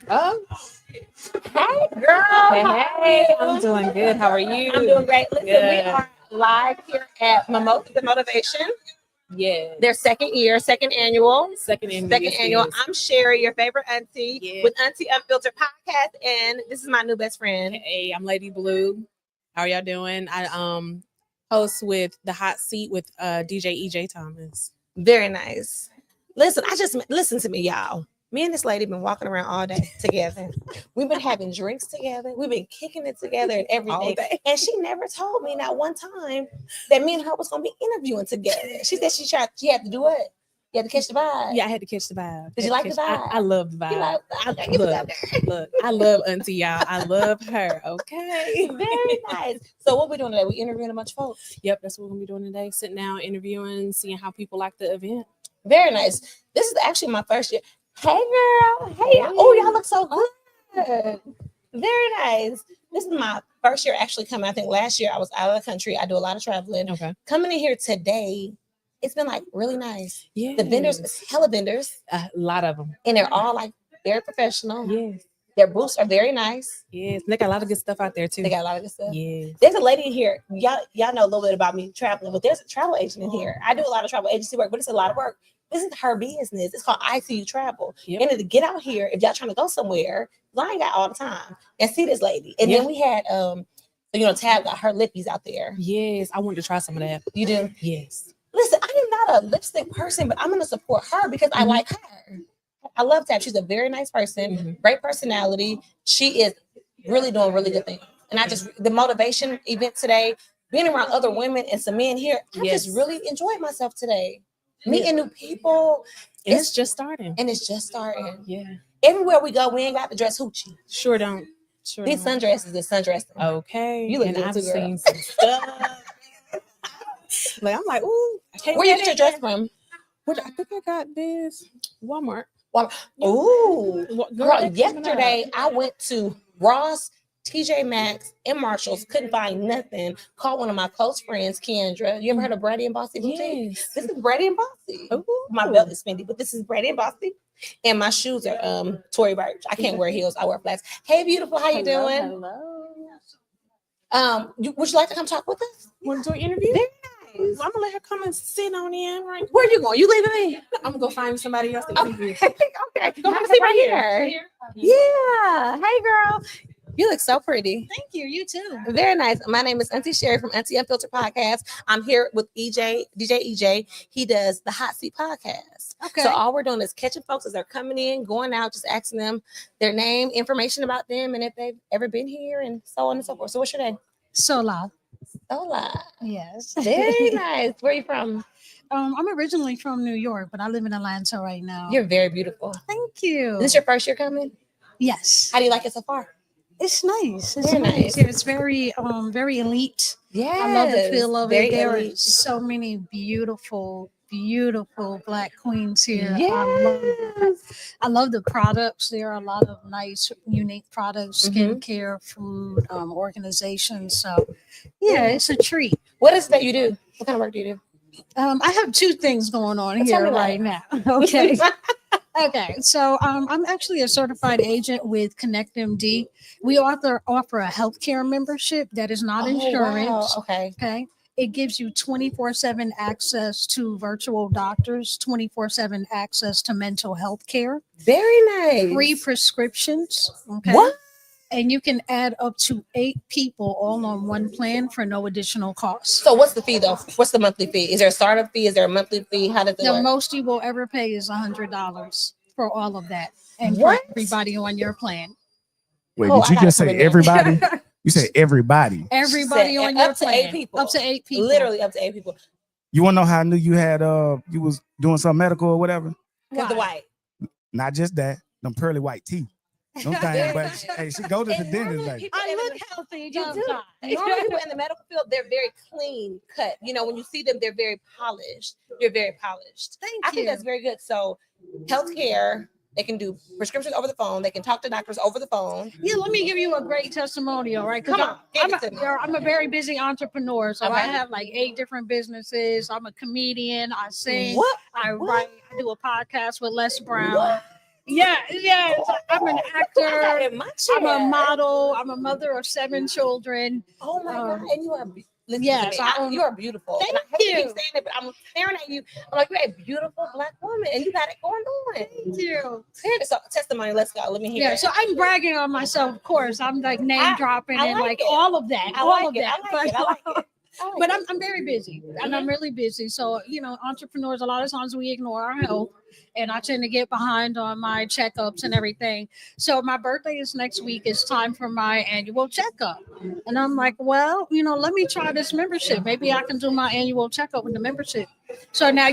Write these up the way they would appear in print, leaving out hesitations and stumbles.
Oh, Hey, girl. hey, I'm doing good. How are you? I'm doing great. Listen, we Good. are live here at Mimosas and Motivation. Yeah. Their second year, second annual. Second annual. Second yes, annual. yes. I'm Sherry, your favorite auntie, Yeah. with Auntie Unfiltered Podcast, and this is my new best friend. Hey, I'm Lady Blue. How are y'all doing? I host with the Hot Seat with DJ EJ Thomas. Very nice. Listen, listen to me, y'all. Me and this lady been walking around all day together. We've been having drinks together. We've been kicking it together and All everything. day. And she never told me not one time that me and her was gonna be interviewing together. She said she had to do what? You had to catch the vibe. Yeah, I had to catch the vibe. Did you like the vibe? I love the vibe. You like I, look, I love Auntie y'all. I love her. Okay. Very nice. So what we doing today? We interviewing a bunch of folks. Yep, that's what we're gonna be doing today. Sitting down, interviewing, seeing how people like the event. Very nice. This is actually my first year. Hey girl. Hey. Oh, y'all look so good. Very nice. This is my first year actually coming. I think last year I was out of the country. I do a lot of traveling. Okay. Coming in here today, it's been like really nice. Yeah. The vendors, it's hella vendors, A lot of them. and they're all like very professional. Yes. Their booths are very nice. Yes. They got a lot of good stuff out there too. They got a lot of good stuff. Yes. There's a lady in here. Y'all know a little bit about me traveling, but there's a travel agent in here. I do a lot of travel agency work, but it's a lot of work. This is her business. It's called ICU Travel. Yep. And to get out here, if y'all trying to go somewhere, I ain't got all the time. And see this lady. And then we had Tab got her lippies out there. Yes. I wanted to try some of that. You do? Yes. Listen, I am not a lipstick person, but I'm gonna support her because I like her. I love Tab. She's a very nice person, great personality. She is really doing really good things. And the motivation event today, being around other women and some men here, I just really enjoyed myself today. Meeting new people. And it's just starting. Yeah. Everywhere we go, we ain't got to dress hoochie. Sure don't. These sundresses is sundressing. Okay. You look and good I've too, girl. seen some stuff. Like I'm like, ooh. Where you get your dress from? What I think I got this Walmart. Ooh, girl, that's yesterday I went to Ross, TJ Maxx, and Marshalls. Couldn't find nothing. Called one of my close friends, Kendra. You ever heard of Brady and Bossy Boutique? Yes. This is Brady and Bossy. Ooh. My belt is spendy, but this is Brady and Bossy. And my shoes are Tory Burch. I can't wear heels. I wear flats. Hey, beautiful, how you doing? Hello. Would you like to come talk with us? Want to do an interview? Very nice. Well, I'm gonna let her come and sit on in, right? Where you going? You leaving me? I'm gonna go find somebody else to interview. Okay. Go have a seat right here. Yeah. Hey, girl. You look so pretty. Thank you. You too. Very nice. My name is Auntie Sherry from Auntie Unfiltered Podcast. I'm here with DJ EJ. He does the Hot Seat Podcast. Okay. So all we're doing is catching folks as they're coming in, going out, just asking them their name, information about them, and if they've ever been here, and so on and so forth. So what's your name? Sola. Sola. Yes. Very nice. Where are you from? I'm originally from New York, but I live in Atlanta right now. You're very beautiful. Thank you. This your first year coming? Yes. How do you like it so far? It's nice. It's Very nice. nice. It's very elite. Yeah. I love the feel of very it. There are elite. so many beautiful Black queens here. Yes. I love the products. There are a lot of nice, unique products, skincare, food, organizations. So, yeah, it's a treat. What is it that you do? What kind of work do you do? I have two things going on Tell me here right now. Okay. Okay. So I'm actually a certified agent with ConnectMD. We offer a healthcare membership that is not insurance. Wow. Okay. Okay. It gives you 24/7 access to virtual doctors, 24/7 access to mental health care. Very nice. Free prescriptions. Okay. What? And you can add up to 8 people all on one plan for no additional cost. So what's the fee though? What's the monthly fee? Is there a startup fee? Is there a monthly fee? How does it The work? most you will ever pay is $100 for all of that, and for everybody on your plan. Wait, Oh, did you I gotta just come say in there. everybody? You said everybody. Everybody on your up to plan. 8 people. Up to 8 people. Literally up to 8 people. You want to know how I knew you had you was doing something medical or whatever? Because the white. Not just that, them pearly white teeth. Them things, but hey, she go to the dentist like. I look healthy. You do. sometimes. Normally people in the medical field, they're very clean cut. You know, when you see them, they're very polished. You're very polished. Thank I you. think that's very good. So healthcare, They can do prescriptions over the phone. They can talk to doctors over the phone. Yeah, let me give you a great testimonial, right? Come on, give it to me. I'm a very busy entrepreneur, so I Okay. have like 8 different businesses. I'm a comedian. I sing. What? I What? write. I do a podcast with Les Brown. What? Yeah. I'm an I got actor. in my I'm a chair. model. I'm a mother of 7 children. Oh my God. And you are listen yes, to me. You are beautiful. Thank and I hate to you. keep saying it, but I'm staring at you. I'm like, you're a beautiful Black woman and you got it going on. Thank you. So testimony, let's go. Let me hear Yeah, it. so I'm bragging on myself, of course. I'm like name dropping I and like like it. all of that. I all like of it. that. I like it. I like it. But I'm very busy and I'm really busy. So, entrepreneurs, a lot of times we ignore our health and I tend to get behind on my checkups and everything. So my birthday is next week. It's time for my annual checkup. And I'm like, well, let me try this membership. Maybe I can do my annual checkup with the membership. So now,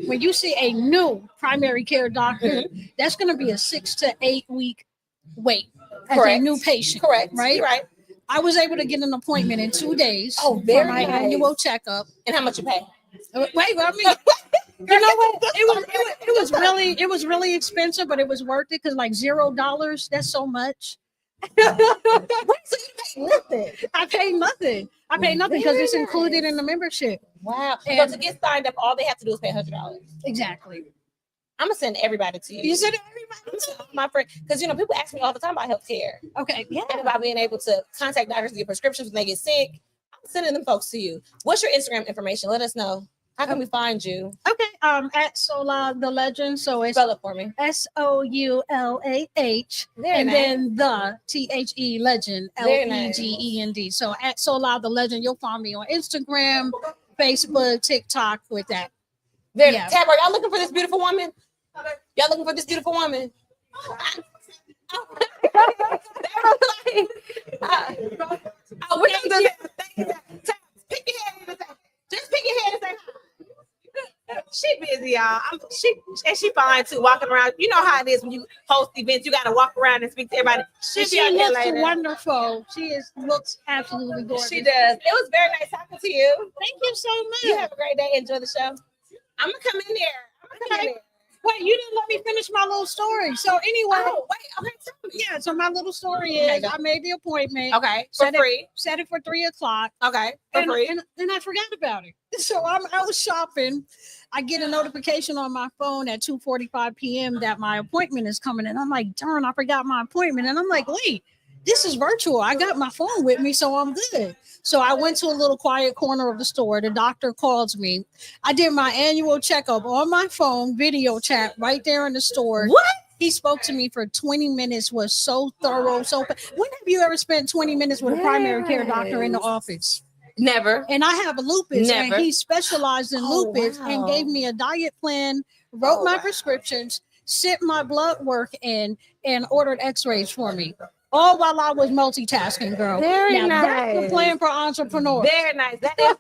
when you see a new primary care doctor, that's going to be a 6 to 8 week wait as a new patient. Correct. Right? You're right. I was able to get an appointment in 2 days for my annual checkup. And how much you pay? Wait, I mean, you know what? It was really expensive, but it was worth it because like $0, that's so much. So you pay nothing. I paid nothing. Because it's included in the membership. Wow. And so to get signed up, all they have to do is pay $100. Exactly. I'm gonna send everybody to you. You said everybody, my friend, because people ask me all the time about healthcare. Okay, yeah. And about being able to contact doctors to get prescriptions when they get sick. I'm sending them folks to you. What's your Instagram information? Let us know. How can we find you? Okay, at Sola the Legend. So it's spell it for me. SOULAH and then the THE Legend LEGEND. So at Sola the Legend, you'll find me on Instagram, Facebook, TikTok with that. Tab, are y'all looking for this beautiful woman? Y'all looking for this beautiful woman? Pick your head and say, just pick your head and say hi. She busy, y'all. She fine too, walking around. You know how it is when you host events. You got to walk around and speak to everybody. She looks wonderful. She looks absolutely gorgeous. She does. It was very nice talking to you. Thank you so much. You have a great day. Enjoy the show. I'm gonna come in there. Wait, you didn't let me finish my little story. So anyway, okay, tell me. Yeah. So my little story is, I made the appointment. Okay, for free. Set it for 3:00. Okay, for free. And then I forgot about it. So I was shopping. I get a notification on my phone at 2:45 p.m. that my appointment is coming, and I'm like, darn, I forgot my appointment. And I'm like, wait, this is virtual. I got my phone with me, so I'm good. So I went to a little quiet corner of the store. The doctor calls me. I did my annual checkup on my phone, video chat right there in the store. What? He spoke to me for 20 minutes, was so thorough. When have you ever spent 20 minutes with a primary care doctor in the office? Never. And I have a lupus, Never. and he specialized in lupus and gave me a diet plan, wrote my prescriptions, sent my blood work in, and ordered x-rays for me. All while I was multitasking, girl. Very nice. That's the plan for entrepreneurs. Very nice. That is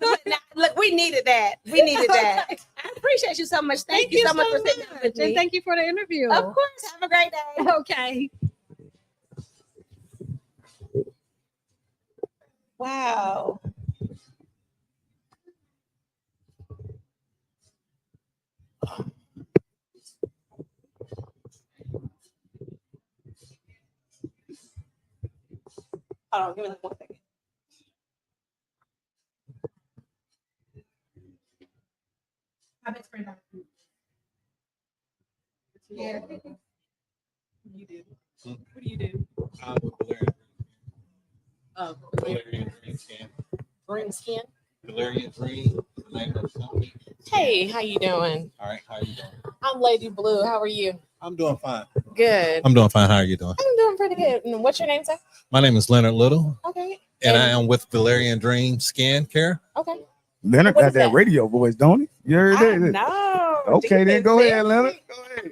look, we needed that. I appreciate you so much. Thank you so much for sitting down with me. And thank you for the interview. Of course. Have a great day. Okay. Wow. Hold on, give me like 1 second. My best friend. Yeah. You do. What do you do? I'm with Valerian. Valerian Dream Scan. Green skin. Valerian Dream, the name of the company. Hey, how you doing? All right, how you doing? I'm Lady Blue. How are you? I'm doing fine. Good. I'm doing fine. How are you doing? I'm doing pretty good. And what's your name, sir? My name is Leonard Little, Okay. and I am with Valerian Dream Scan Care. Okay. Leonard What got is that that? radio voice, don't he? You heard that? No. Okay, then go ahead, Leonard. Go ahead.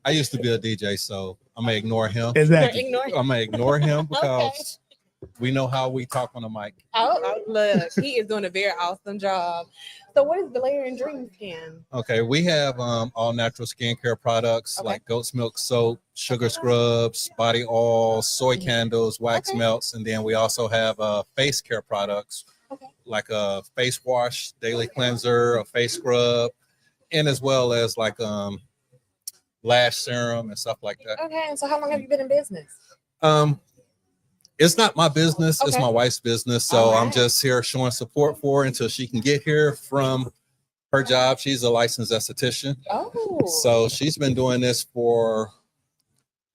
I used to be a DJ, so I'm gonna ignore him. Exactly. I'm gonna ignore him because we know how we talk on the mic. Oh, look, he is doing a very awesome job. So, what is Valerian Dream Scan? Okay, we have all natural skincare products like goat's milk soap, sugar scrubs, body oil, soy candles, wax melts, and then we also have face care products like a face wash, daily cleanser, a face scrub, and as well as like lash serum and stuff like that. Okay, and so how long have you been in business? It's not my business, it's Okay. my wife's business. So All I'm right. just here showing support for her until she can get here from her job. She's a licensed esthetician. Oh. So she's been doing this for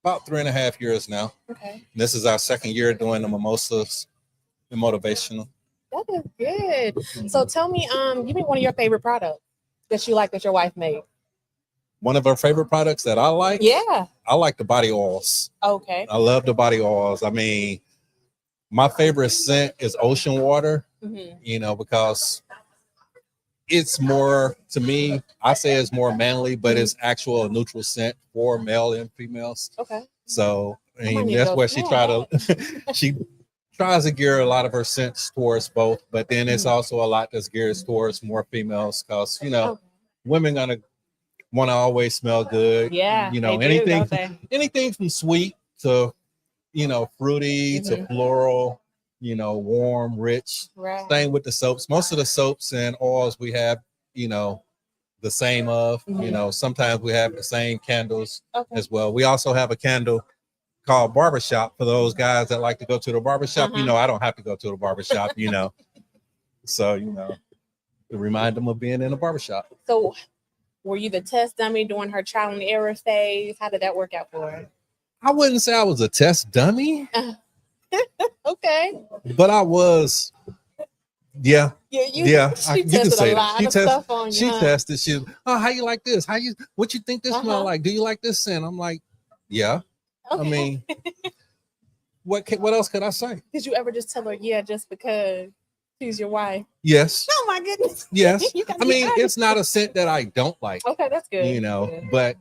about 3.5 years now. Okay. This is our second year doing the Mimosas and motivational. That is good. So tell me, give me one of your favorite products that you like that your wife made. One of our favorite products that I like, Yeah. I like the body oils. Okay. I love the body oils. I mean, my favorite scent is ocean water, Mm-hmm. Because it's more, to me, I say it's more manly, but it's actual neutral scent for male and females. Okay. So, I might mean, need to that's go where she smell. she tries to gear a lot of her scents towards both, but then it's also a lot that's geared towards more females because, Okay. women gonna want to always smell good. Yeah. They do, Anything, don't they? anything from sweet to, fruity to floral, warm, rich. Right. Same with the soaps. Most of the soaps and oils we have, the same of, sometimes we have the same candles Okay. as well. We also have a candle called barbershop for those guys that like to go to the barbershop. I don't have to go to the barbershop, So, to remind them of being in a barbershop. So were you the test dummy during her trial and error phase? How did that work out for her? I wouldn't say I was a test dummy, Okay. but I was. Yeah. Yeah, You she can tested say a that. lot of stuff on you. She huh? tested. How you like this? What you think this smell like? Do you like this scent? I'm like, yeah. Okay. I mean, what else could I say? Did you ever just tell her, yeah, just because she's your wife? Yes. Oh my goodness. Yes. You gotta I be mean, honest. it's not a scent that I don't like, Okay, that's good. but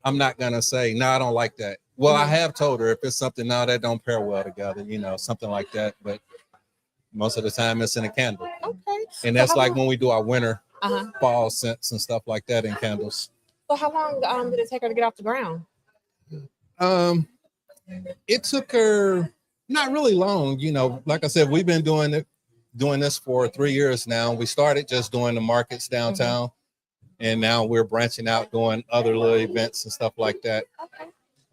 I'm not gonna say, no, I don't like that. Well, I have told her if it's something now that don't pair well together, something like that. But most of the time it's in a candle. Okay. And So that's how like long- when we do our winter Uh-huh. fall scents and stuff like that in candles. So how long did it take her to get off the ground? It took her not really long, like I said, we've been doing this for 3 years now. We started just doing the markets downtown, and now we're branching out doing other little events and stuff like that. Okay.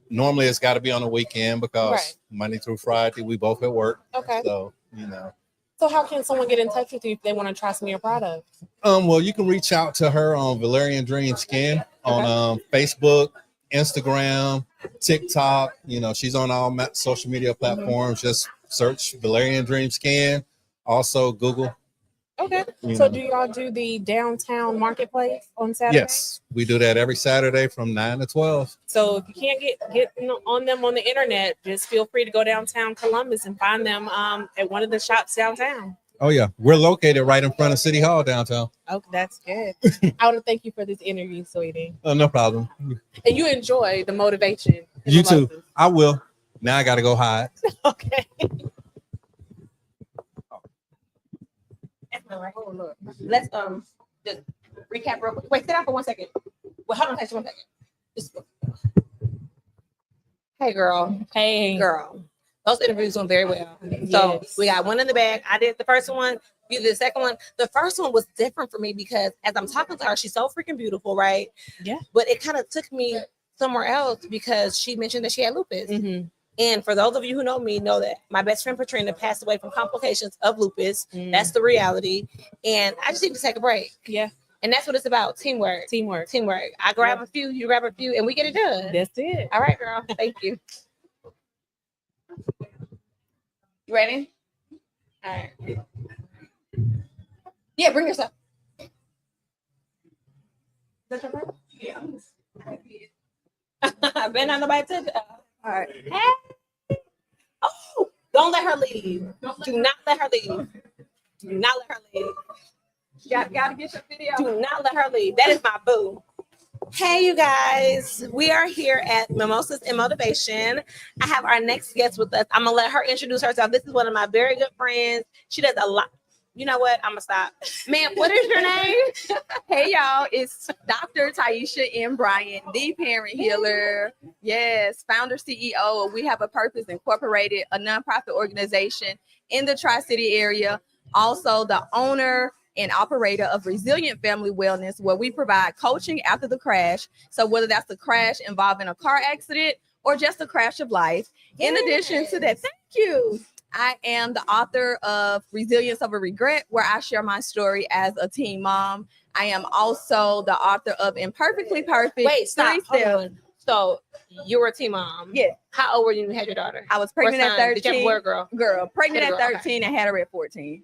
Normally it's got to be on the weekend because Right. Monday through Friday we both at work. Okay. So, So how can someone get in touch with you if they want to try some of your products? well, you can reach out to her on Valerian Dream Skin on Facebook, Instagram, TikTok. She's on all social media platforms. Just search Valerian Dream Skin. Also Google. Okay. So do y'all do the downtown marketplace on Saturday? Yes, we do that every Saturday from 9 to 12. So if you can't get on them on the internet, just feel free to go downtown Columbus and find them at one of the shops downtown. Oh yeah, we're located right in front of City Hall downtown. Oh, that's good. I want to thank you for this interview, sweetie. Oh, no problem. And you enjoy the motivation. in You Mimosas. too. I will. Now I got to go hide. Okay. Let's just recap real quick. Wait, sit down for 1 second. Well, hold on, just 1 second. Just... Hey, girl. Hey, Girl. Those interviews went very well. So Yes. we got one in the bag. I did the first one. You did the second one. The first one was different for me because as I'm talking to her, she's so freaking beautiful, right? Yeah. But it kind of took me somewhere else because she mentioned that she had lupus. Mm-hmm. And for those of you who know me, know that my best friend Patrina passed away from complications of lupus. Mm. That's the reality. And I just need to take a break. Yeah. And that's what it's about. Teamwork. Teamwork. Teamwork. I grab a few, you grab a few, and we get it done. That's it. All right, girl. Thank you. You ready? All right. Yeah, bring yourself. That's your friend? Yeah. I've been on nobody to. All right. Hey. Oh, don't let her leave. Do not let her leave. Do not let her leave. Gotta get your video. Do not let her leave. That is my boo. Hey, you guys. We are here at Mimosas and Motivation. I have our next guest with us. I'm going to let her introduce herself. This is one of my very good friends. She does a lot. You know what? I'm going to stop. Man, what is your name? Hey y'all, it's Dr. Taisha M. Bryant, the parent healer. Yes, founder CEO. We Have a Purpose Incorporated, a nonprofit organization in the Tri-City area. Also the owner and operator of Resilient Family Wellness, where we provide coaching after the crash. So whether that's a crash involving a car accident or just a crash of life. In addition to that, thank you. I am the author of Resilience Over Regret, where I share my story as a teen mom. I am also the author of Imperfectly Perfect. Wait, stop. Three Hold Steps. on. So you were a teen mom. Yeah. How old were you when you had your daughter? I was pregnant at 13. Did you have a boy or girl? Girl, pregnant Had a at girl, 13 and had her at 14.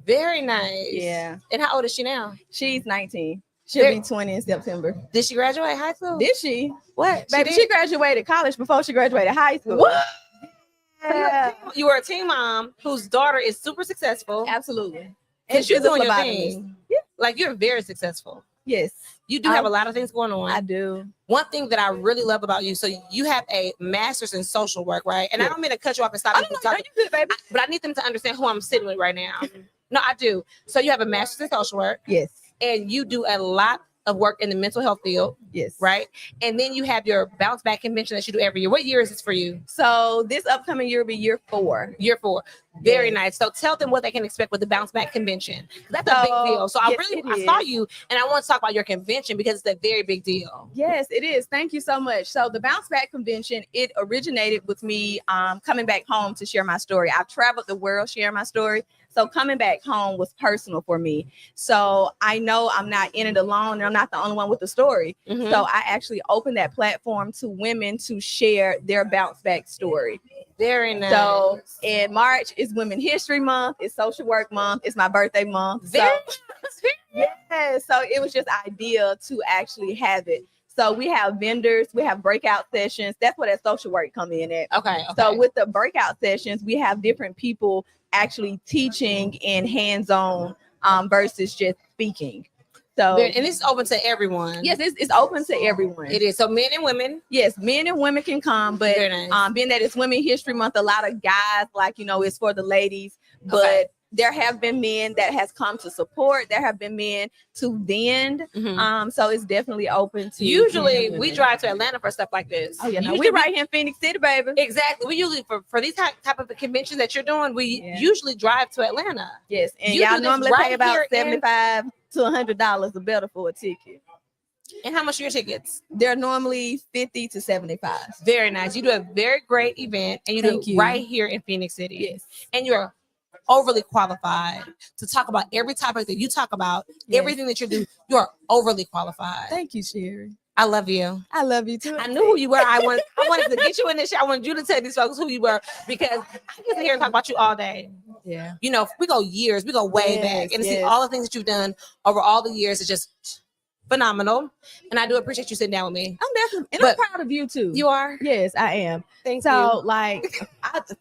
Very nice. Yeah. And how old is she now? She's 19. She'll be 20 in September. Did she graduate high school? Did she? What? Baby, she graduated college before she graduated high school. What? Yeah. You were a teen mom whose daughter is super successful. Absolutely. And she's she's a doing your phlebotomist. thing. Yeah. Like you're very successful. Yes, You do have a lot of things going on. I do. One thing that I really love about you, so you have a master's in social work, right? And I Yeah. don't mean to cut you off and stop Oh, you no, from talking, you good, baby. but I need them to understand who I'm sitting with right now. No, I do. So you have a master's in social work, Yes, and you do a lot of work in the mental health field, yes. right? And then you have your bounce back convention that you do every year. What year is this for you? So this upcoming year will be year 4. Year 4. Very Yes. nice. So tell them what they can expect with the bounce back convention. That's a So, big deal. So yes, I it saw is. you, and I want to talk about your convention because it's a very big deal. Yes, it is. Thank you so much. So the Bounce Back Convention, it originated with me coming back home to share my story. I've traveled the world sharing my story. So coming back home was personal for me. So I know I'm not in it alone, and I'm not the only one with the story. Mhm. So I actually opened that platform to women to share their bounce back story. Very nice. So in March is Women History Month, it's Social Work Month, it's my birthday month. Very So, yeah, so it was just ideal to actually have it. So we have vendors, we have breakout sessions. That's where that social work come in at. okay. So with the breakout sessions, we have different people actually teaching in hands-on versus just speaking. So and this is open to everyone. yes, it's open to everyone. It is. So men and women. Yes, men and women can come, but Very nice. being that it's Women History Month, a lot of guys it's for the ladies, but Okay. there have been men that has come to support. There have been men to vend. Mhm. So it's definitely open to Usually men and we women. drive to Atlanta for stuff like this. Oh yeah, no, Usually we right here in Phoenix City, baby. Exactly. We usually for these type of conventions that you're doing, we Yeah. usually drive to Atlanta. Yes, and You do y'all this normally right pay about here in- $75 to $100 or better for a ticket. And how much are your tickets? They're normally 50 to 75. Very nice. You do a very great event, and you do Thank it you. right here in Phoenix City. Yes. And you're overly qualified to talk about every topic that you talk about, Yes. everything that you do. You're overly qualified. Thank you, Sherry. I love you. I love you too. I knew who you were. I wanted to get you in this show. I wanted you to tell these folks who you were because I can sit here and talk about you all day. Yeah. You know, we go years, we go way Yes, back, and to see yes. all the things that you've done over all the years is just phenomenal. And I do appreciate you sitting down with me. I'm definitely, and But I'm proud of you too. You are. Yes, I am. Thank So, like,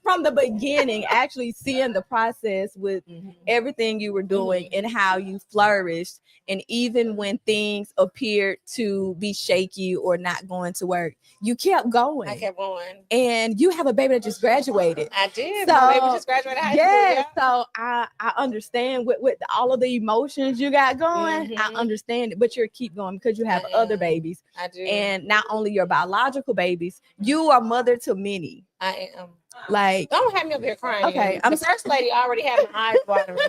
from the beginning, actually seeing the process with you. everything you were doing and how you flourished, and even when things appeared to be shaky or not going to work, you kept going. I kept going. And you have a baby that just graduated. I did. So, My baby just graduated high Yeah, school. so I understand with all of the emotions you got going. I Mhm. understand it, but you keep going because you have I other am. babies, I do. and not only your biological babies, you are mother to many. I am. Like, Don't have me up here crying. Okay, I'm I'm the first lady already had my eyes watering.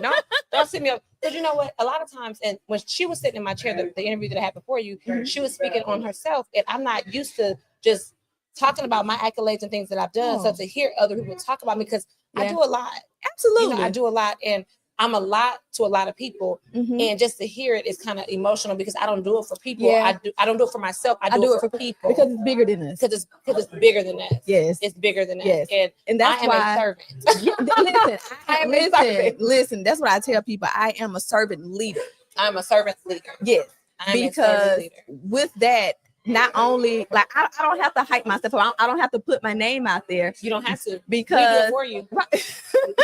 Don't sit me up. Because you know what? A lot of times, and when she was sitting in my chair, the interview that I had before you, she was speaking on herself, and I'm not used to just talking about my accolades and things that I've done. So Oh. to hear other people talk about me, because I Yeah. do a lot. absolutely. You know, I do a lot, and I'm a lot to a lot of people. Mhm. And just to hear it is kind of emotional because I don't do it for people. Yeah. I don't do it for myself. I do it for people because it's bigger than us. because it's bigger than that. Yes, It's bigger than that. Yes. And and that's I am why. a servant. Yeah, listen, I am a servant. listen. That's what I tell people. I am a servant leader. I'm a servant leader. Yes, I'm a servant because leader. with that, not only like I don't have to hype myself up. I don't have to put my name out there You don't have to. We do because it for you. right.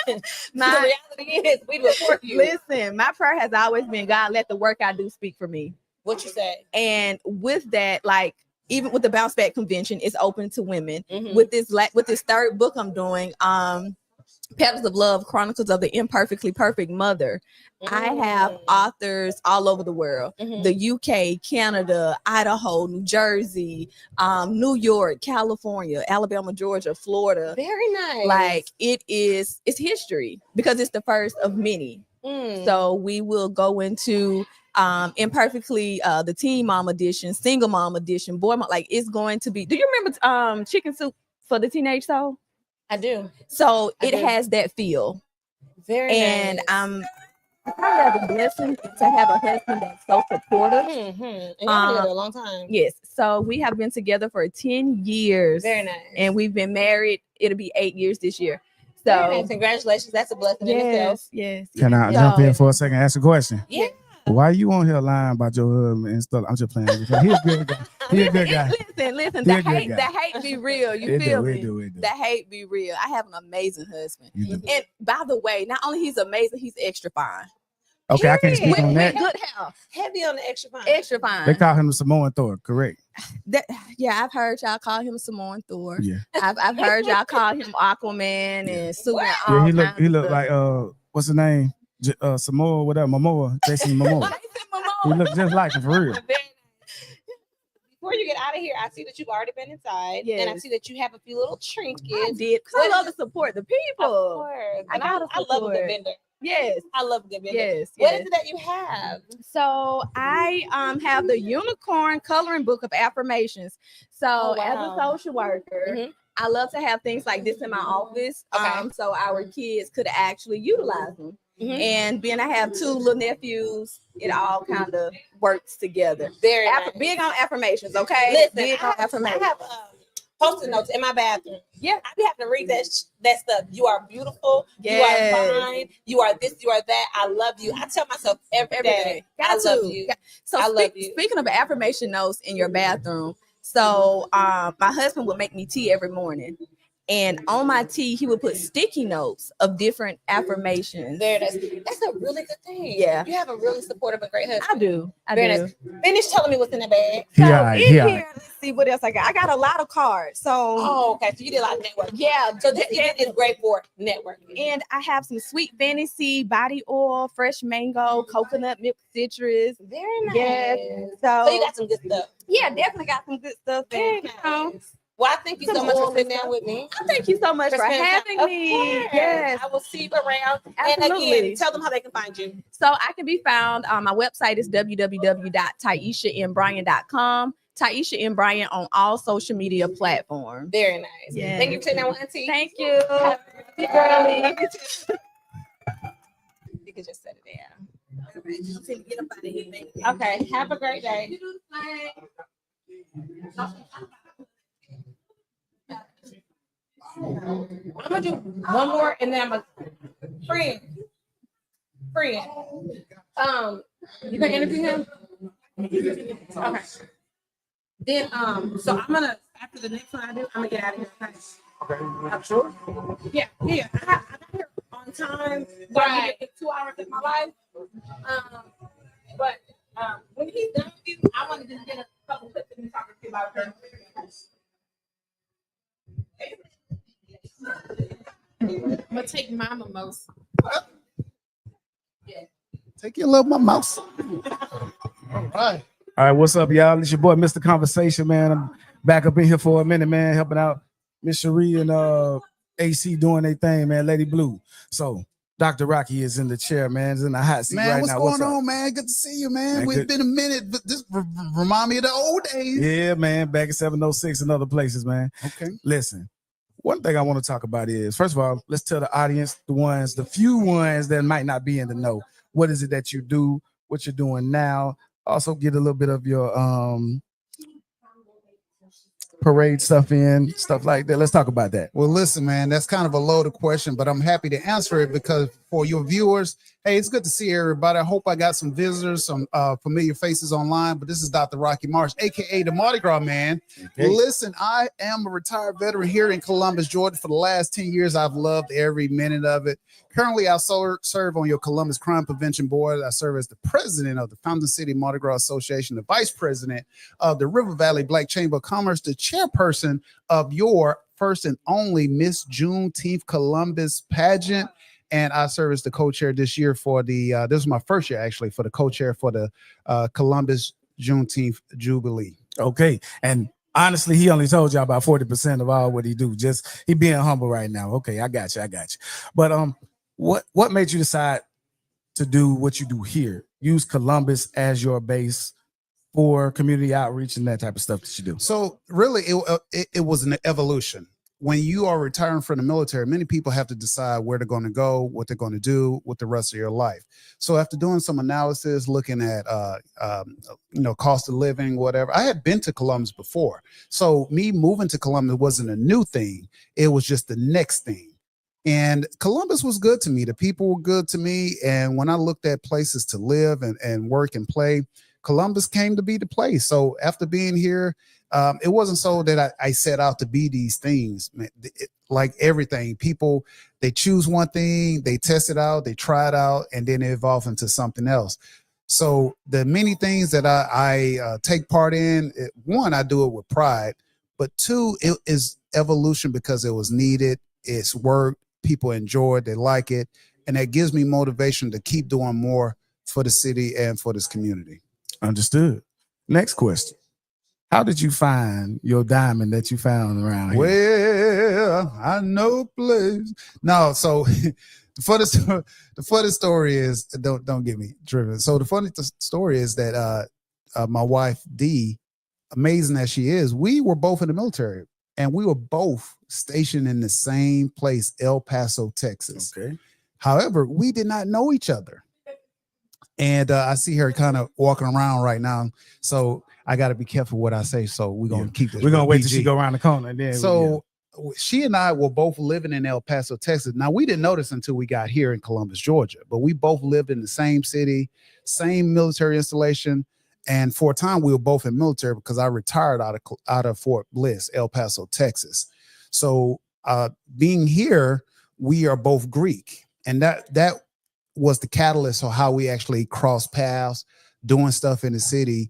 The my reality is we do it for you. listen, my prayer has always been, God, let the work I do speak for me. What you say? And with that, like even with the Bounce Back Convention, it's open to women. Mhm. With this third book I'm doing, Petals of Love, Chronicles of the Imperfectly Perfect Mother. I have Mm. authors all over the world. Mhm. The UK, Canada, Idaho, New Jersey, New York, California, Alabama, Georgia, Florida. Very nice. Like it's history because it's the first of many. So we will go into imperfectly the teen mom edition, single mom edition, boy mom. Like it's going to be. Do you remember Chicken Soup for the Teenage Soul? I do. So I it do. has that feel. Very And nice. I have a blessing to have a husband that's so supportive. And y'all been together a long time. Yes. So we have been together for 10 years. Very nice. And we've been married. It'll be 8 years this year. Very So nice. Congratulations. That's a blessing in itself. yes. Can I So- jump in for a second? Ask a question. Yeah. Why you on here lying about your husband and stuff? I'm just playing. He's a good guy. He's a good guy. Listen. He The a good hate, guy. the hate be real. You It feel do, me? it do. The hate be real. I have an amazing husband. You do. And by the way, not only he's amazing, he's extra fine. Okay, I can't speak With on that. good health. Heavy on the extra fine. Extra fine. They call him the Samoan Thor, correct? Yeah, I've heard y'all call him Samoan Thor. Yeah. I've heard y'all call him Aquaman and Superman. Yeah, he looked like what's his name? Samoa, whatever, Momoa, Jason Momoa. He looked just like him for real. Before you get out of here, I see that you've already been inside, and I Yes. see that you have a few little trinkets. I did. 'Cause I love to support the Of people. course. I And gotta I love a good support. vendor. Yes. I love a good vendor. Yes. What yes. is it that you have? So I have the unicorn coloring book of affirmations. So Oh, as a wow. social worker, Mhm. I love to have things like this in my office. Okay. So our kids could actually utilize them. Mhm. And being I have two little nephews, it all kind of works together. Very nice. Big on affirmations, okay? Listen, Big on I affirmations. have post-it notes in my bathroom. Yeah. I be having to read that stuff. You are beautiful. Yes. You are fine. You are this. You are that. I love you. I tell myself every day. I Got love to. you. So I love you. speaking of affirmation notes in your bathroom, so my husband would make me tea every morning. And on my tea, he would put sticky notes of different affirmations. There it is. That's a really good thing. Yeah. You have a really supportive and great husband. I do. I Very do. nice. Finish telling me what's in the bag. So Yeah, in yeah. here, let's see what else I got. I got a lot of cards. So Oh, okay. So you did a lot of networking. yeah. So this event is great for networking. And I have some sweet fantasy body oil, fresh mango, coconut milk citrus. Very nice. Yes. So you got some good stuff. Yeah, definitely got some good stuff. Very And, nice. Well, I thank you so Some much for oil sitting and down with me. thank you so much for spending having time. Of me. course. Yes. I will see you around. And Absolutely. again, tell them how they can find you. So I can be found on my website is www.taishanbryan.com. Taisha and Bryan on all social media platforms. Very nice. Yes. Thank you for sitting down with Auntie. Thank you. You can just set it down. Okay. Have a great day. I'm gonna do one more and then I'm a friend. You gonna interview him? Okay. Then so I'm gonna after the next one I do, I'm gonna get out of here. Okay. Sure. Yeah. I got here on time. So I get 2 hours of my life. But when he's done with you, I want to just get a couple clips and talk to you about her. I'm gonna take my mimosa. Take your little mouse. All right. All right, what's up, y'all? It's your boy, Mr. Conversation, man. I'm back up in here for a minute, man, helping out Miss Cherie and AC doing their thing, man. Lady Blue. So Dr. Rocky is in the chair, man. He's in the hot seat Man, right what's now. going up? on, man? Good to see you, man. Man, We've good. been a minute, but this remind me of the old days. Yeah, man. Back at 706 and other places, man. Okay. Listen, one thing I want to talk about is, first of all, let's tell the audience, the few ones that might not be in the know, what is it that you do, what you're doing now. Also get a little bit of your parade stuff in, stuff like that. Let's talk about that. Well, listen, man, that's kind of a loaded question, but I'm happy to answer it because for your viewers, hey, it's good to see everybody. I hope I got some visitors, some familiar faces online, but this is Dr. Rocky Marsh, aka the Mardi Gras man. Okay. Listen, I am a retired veteran here in Columbus, Georgia. For the last 10 years, I've loved every minute of it. Currently, I serve on your Columbus Crime Prevention Board. I serve as the president of the Fountain City Mardi Gras Association, the vice president of the River Valley Black Chamber of Commerce, the chairperson of your first and only Miss Juneteenth Columbus pageant. And I serve as the co-chair this year for the, this is my first year actually, for the co-chair for the Columbus Juneteenth Jubilee. Okay. And honestly, he only told y'all about 40% of all what he do. Just he being humble right now. Okay, I got you. But what made you decide to do what you do here? Use Columbus as your base for community outreach and that type of stuff that you do. So really, it was an evolution. When you are retiring from the military, many people have to decide where they're going to go, what they're going to do with the rest of your life. So after doing some analysis, looking at cost of living, whatever, I had been to Columbus before. So me moving to Columbus wasn't a new thing. It was just the next thing. And Columbus was good to me. The people were good to me. And when I looked at places to live and work and play, Columbus came to be the place. So after being here, it wasn't so that I set out to be these things. Like everything, people, they choose one thing, they test it out, they try it out, and then they evolve into something else. So the many things that I take part in, one, I do it with pride, but two, it is evolution because it was needed. It's work. People enjoy it. They like it. And that gives me motivation to keep doing more for the city and for this community. Understood. Next question. How did you find your diamond that you found around here? Well, I know a place. No, so the funny story is, don't get me driven. So the funny story is that my wife Dee, amazing as she is, we were both in the military and we were both stationed in the same place, El Paso, Texas. Okay. However, we did not know each other. And I see her kind of walking around right now. So I got to be careful what I say. So we're going to keep this. We're going to wait PG. till she go around the corner. And then So she and I were both living in El Paso, Texas. Now, we didn't know this until we got here in Columbus, Georgia. But we both lived in the same city, same military installation. And for a time, we were both in military because I retired out of Fort Bliss, El Paso, Texas. So being here, we are both Greek. And that was the catalyst of how we actually crossed paths, doing stuff in the city,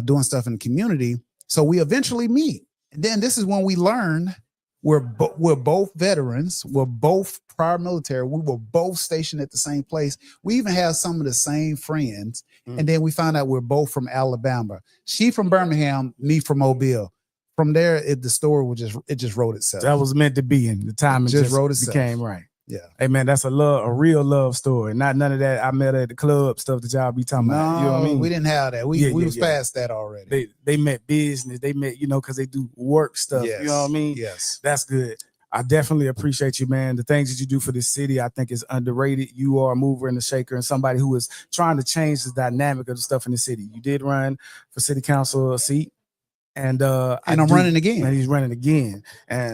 doing stuff in the community. So we eventually meet. And then this is when we learn we're both veterans. We're both prior military. We were both stationed at the same place. We even have some of the same friends. And then we found out we're both from Alabama. She from Birmingham, me from Mobile. From there, the story just wrote itself. That was meant to be, in the time it just wrote itself. Became right. Yeah. Hey man, that's a real love story. Not none of that I met her at the club stuff that y'all be talking about. You know what I mean? We didn't have that. We was past that already. They met business. They met, because they do work stuff. Yes. You know what I mean? Yes. That's good. I definitely appreciate you, man. The things that you do for this city, I think is underrated. You are a mover and a shaker and somebody who is trying to change the dynamic of the stuff in the city. You did run for city council seat. And I'm running again. And he's running again. And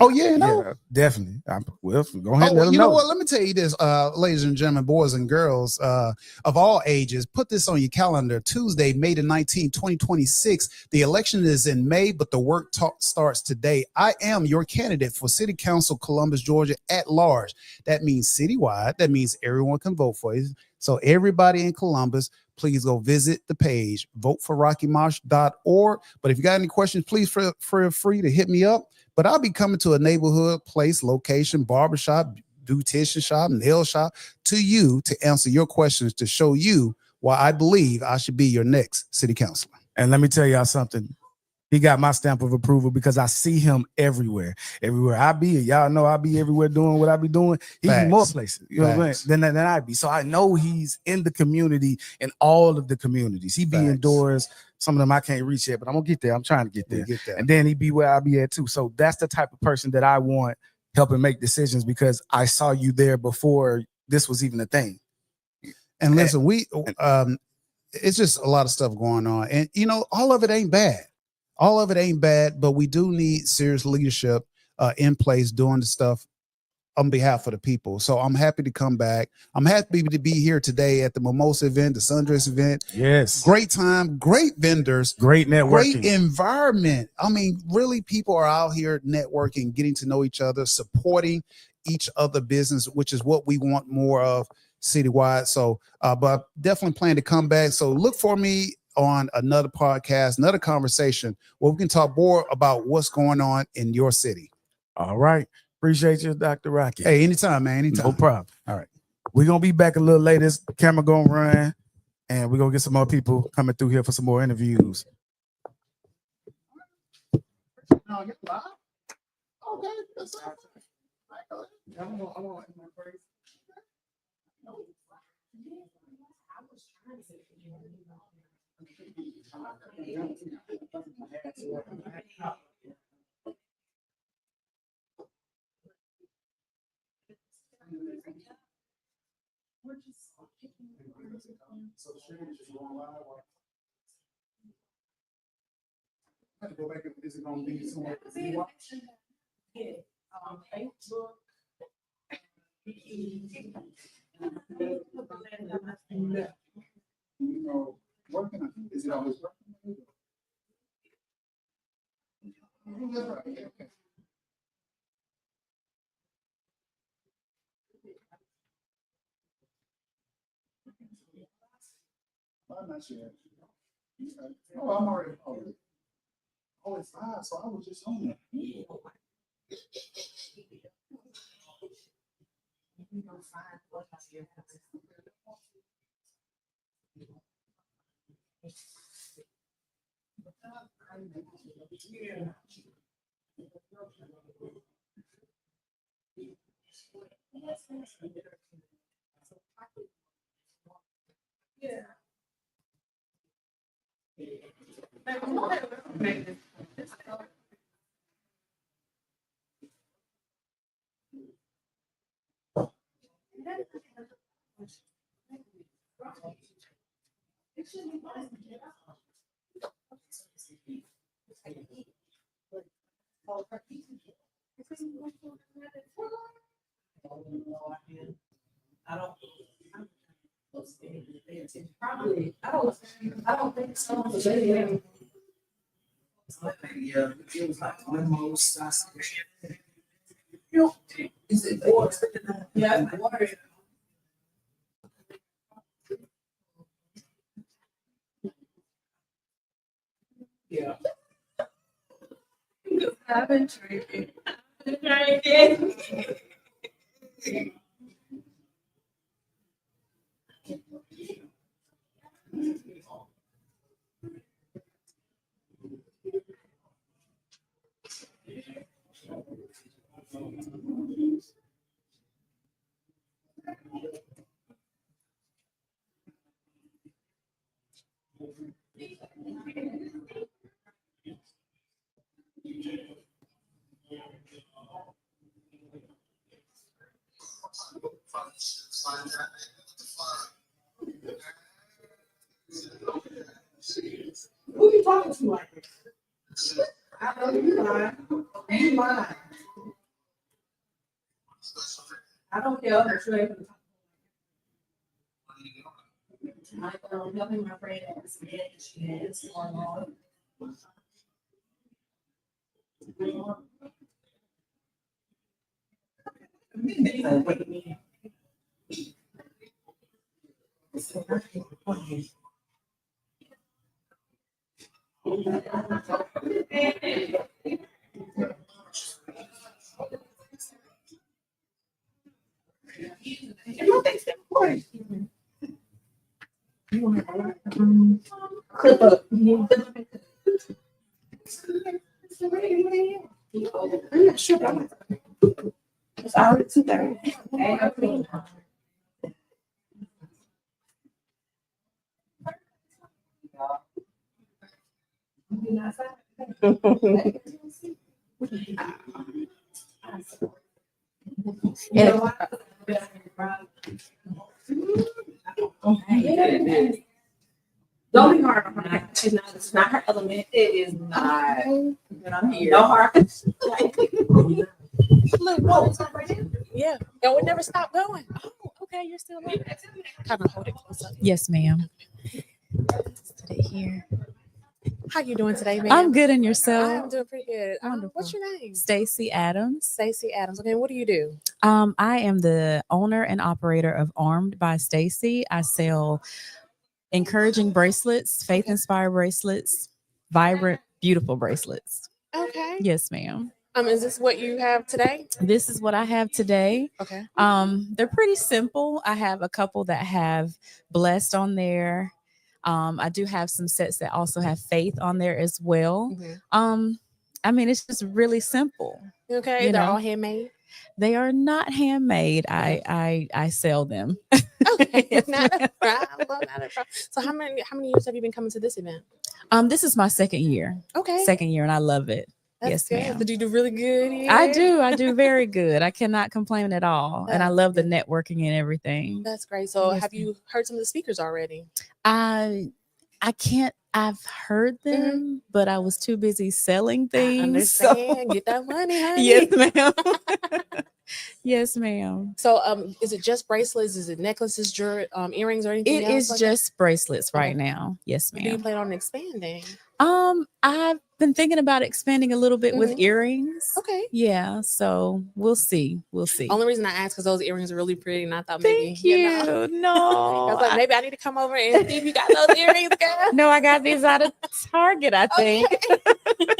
definitely. Well, go ahead. You know what? Let me tell you this, ladies and gentlemen, boys and girls of all ages. Put this on your calendar. Tuesday, May the 19th, 2026. The election is in May, but the work starts today. I am your candidate for City Council, Columbus, Georgia, at large. That means citywide. That means everyone can vote for you. So everybody in Columbus, please go visit the page, voteforrockymarsh.org. But if you got any questions, please feel free to hit me up. But I'll be coming to a neighborhood, place, location, barbershop, beautician shop, nail shop to you to answer your questions, to show you why I believe I should be your next city councilor. And let me tell y'all something. He got my stamp of approval because I see him everywhere. Everywhere I be, y'all know I be everywhere doing what I be doing. He be more places, than I be. So I know he's in the community, in all of the communities. He be indoors. Some of them I can't reach yet, but I'm gonna get there. I'm trying to get there. And then he be where I be at too. So that's the type of person that I want helping make decisions, because I saw you there before this was even a thing. And listen, it's just a lot of stuff going on. And all of it ain't bad. All of it ain't bad, but we do need serious leadership in place doing the stuff on behalf of the people. So I'm happy to come back. I'm happy to be here today at the Mimosa event, the Sundress event. Yes. Great time, great vendors, great networking, great environment. I mean, really, people are out here networking, getting to know each other, supporting each other business, which is what we want more of citywide. So, but I definitely plan to come back. So look for me on another podcast, another conversation where we can talk more about what's going on in your city. All right. Appreciate you, Dr. Rocky. Hey, anytime, man. Anytime. No problem. All right. We're going to be back a little later. This camera going to run, and we're going to get some more people coming through here for some more interviews. Okay. I have to go back. Is it going to be somewhere? Facebook. Working. Is it always working? Okay. I'm not sure. Oh, I'm already. Oh, it's 5, so I was just on there. Probably. I don't think so. Yeah, it was like Mimosas. Is it water? Yeah, water. Yeah. I've been drinking. Who you talking to like this? I know you lying. You lying. I don't care what you're I'm helping my friend at this she has going on. Clip up. I'm not sure, but it's already 2:30. Don't be hard on her. She's not. It's not her element. It is not. No hard. Look, whoa, yeah, and we never stop going. Oh, okay, you're still there. Kind of hold it close up. Yes, ma'am. Today here. How you doing today, ma'am? I'm good, and I'm yourself? doing pretty good. Wonderful. What's your name? Stacy Adams. Stacey Adams. Okay, what do you do? I am the owner and operator of Armed by Stacy. I sell encouraging bracelets, faith-inspired bracelets, vibrant, beautiful bracelets. Okay. Yes, ma'am. Is this what you have today? This is what I have today. Okay. They're pretty simple. I have a couple that have blessed on there. I do have some sets that also have faith on there as well. Mm-hmm. I mean, it's just really simple. Okay, they're all handmade. They are not handmade. I sell them. Okay, not a problem. Not a problem. So how many years have you been coming to this event? This is my second year. Okay, Second year, and I love it. that's Yes, good. ma'am. Did you do really good here? I do very good. I cannot complain at all. And I That's love the good. networking and everything. That's great. So Yes, have ma'am. you heard some of the speakers already? I can't. I've heard them, but I was too busy selling I things. So understand. Get that money, honey. yes, ma'am. Yes, ma'am. So is it just bracelets? Is it necklaces, jewelry, earrings, or anything It else? is like that? just bracelets right Okay. now. Yes, Do you ma'am. plan on expanding? I've been thinking about expanding a little bit with Mhm. earrings. Okay. Yeah, so we'll see. We'll see. Only reason I asked because those earrings are really pretty, and I thought maybe Thank you. know. I No, was like, maybe I need to come over and see if you got those earrings, girl. no, I got these out of Target, I think. Okay.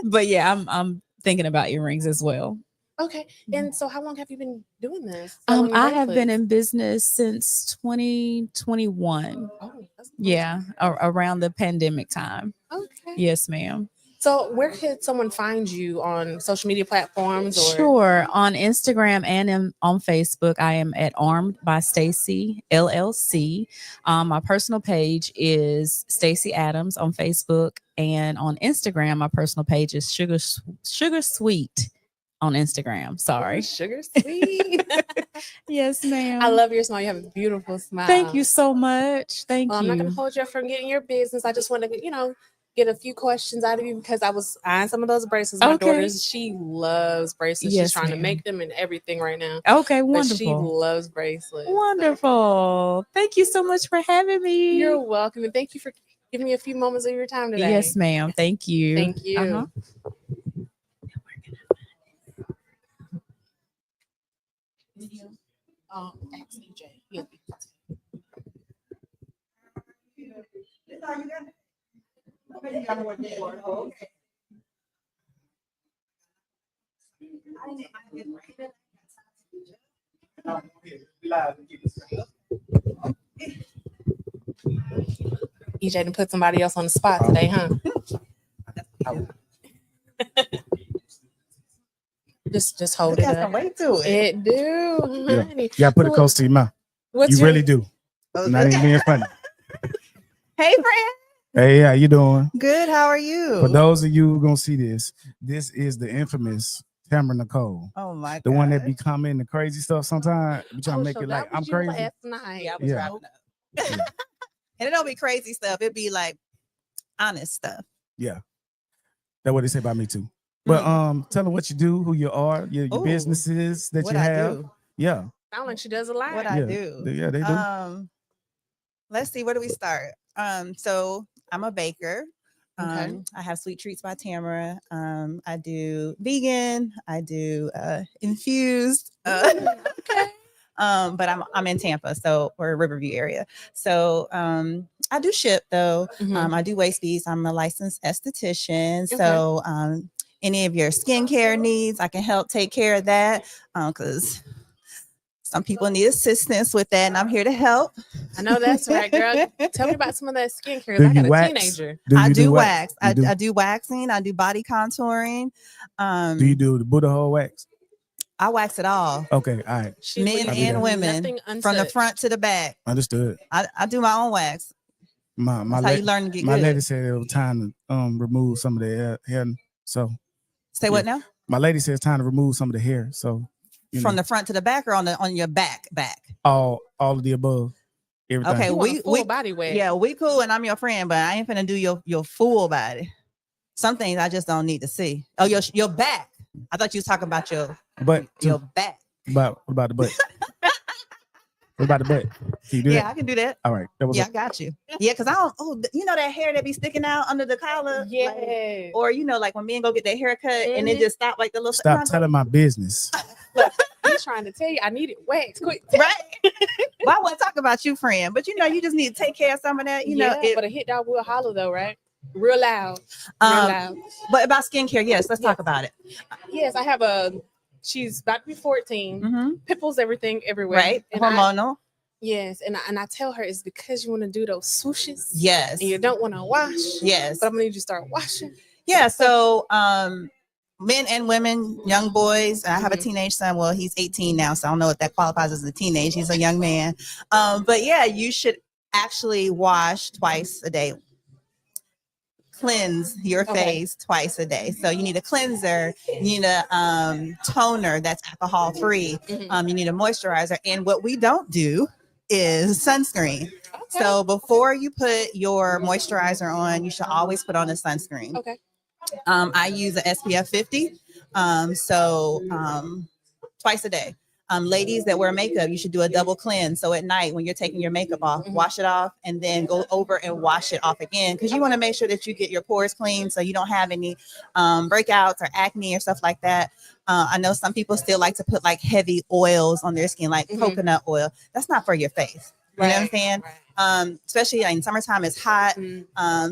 But yeah, I'm thinking about earrings as well. Okay. And so, how long have you been doing this? I have been in business since 2021. Oh, that's Yeah, around the pandemic time. okay. Yes, ma'am. So, where could someone find you on social media platforms? Or Sure. On Instagram and on Facebook, I am at Armed by Stacy LLC. My personal page is Stacy Adams on Facebook, and on Instagram, my personal page is Sugar Sweet on Instagram. Sorry. Sugar Sweet. Yes, ma'am. I love your smile. You have a beautiful smile. Thank you so much. Thank Well, I'm you. not going to hold you up from getting your business. I just want to, get a few questions out of you because I was eyeing some of those bracelets. My Okay. she loves bracelets. Yes, She's trying to ma'am. make them and everything right now. Okay, But she wonderful. loves bracelets. Wonderful. Thank you so much for having me. You're welcome. And thank you for giving me a few moments of your time today. Yes, ma'am. Thank you. Thank you. Uh-huh. Ask EJ. He'll be- EJ done put somebody else on the spot today, huh? just hold it Got up. some weight to it. It do, Yeah. honey. You gotta put it close to your mouth. What's You your- really do. Not even being funny. Hey, friend. Hey, how you doing? Good. How are you? For those of you who gonna see this, this is the infamous Tamara Nicole, Oh my God. the one that be commenting the crazy stuff. Sometimes we trying Oh, to make so it that like I'm was you crazy. last night. Yeah, I was Yeah. wrapping up. And it don't be crazy stuff. It'd be like honest stuff. Yeah, that's what they say about me too. But tell them what you do, who you are, your Ooh, businesses that what you I have. do. Yeah, Sound like she does a lot. What I yeah, do. yeah, they do. Let's see, where do we start? So I'm a baker. Okay. I have Sweet Treats by Tamara. I do vegan. I do infused. Okay. But I'm in Tampa, so or Riverview area. So I do ship though. Mhm. I do waist beads. I'm a licensed esthetician. Okay. So any of your skincare needs, I can help take care of that. Because some people need assistance with that, and I'm here to help. I know that's right, girl. Tell me about some of that skincare. Do I you got a wax? teenager. I you do wax. You do? I do waxing. I do body contouring. Do you do the Buddha hole wax? I wax it all, Okay, all right, She men leaves and women, nothing from the untouched. front to the back. understood. I do my own wax. My That's how you learn to get my good. lady said it was time to remove some of the hair. So Say what now? my lady said it's time to remove some of the hair. So From the front to the back, or on your back? all of the above, everything. Okay, You want a we full body wax. yeah, we cool, and I'm your friend, but I ain't finna do your full body. Some things I just don't need to see. Oh, your back. I thought you was talking about your But back. what about the butt? What about the butt? Can you do Yeah, that? I can do that. All right, that was Yeah, I got you. Yeah, because I don't. Oh, you know that hair that be sticking out under the collar. Like, Yeah. or like when men go get their hair cut and it Mhm. just stop like the little. Stop telling my business. He's trying to tell you I need it waxed quick. Right. Well, I want to talk about you, friend, but you just need to take care of some of that. But a hit dog will holler though, right? Real loud. Real Um, loud. But about skincare, yes, let's talk about it. Yes, I have she's about to be 14. Mm-hmm. Pimples everything everywhere. Right, And hormonal. yes, and I tell her it's because you want to do those swooshes. Yes. And you don't want to wash. Yes. But I'm gonna need you to start washing. Yeah. So men and women, young boys. I have a teenage son. Well, he's 18 now, so I don't know if that qualifies as a teenage. He's a young man. But yeah, you should actually wash twice a day. Cleanse your face twice a day. So you need a cleanser, you need a toner that's alcohol free, you need a moisturizer. And what we don't do is sunscreen. So before you put your moisturizer on, you should always put on a sunscreen. I use an SPF 50. Twice a day. Ladies that wear makeup, you should do a double cleanse. So at night, when you're taking your makeup off, wash it off and then go over and wash it off again. Because you want to make sure that you get your pores clean so you don't have any breakouts or acne or stuff like that. I know some people still like to put like heavy oils on their skin, like coconut oil. That's not for your face. You know what I'm saying? Especially in summertime, it's hot.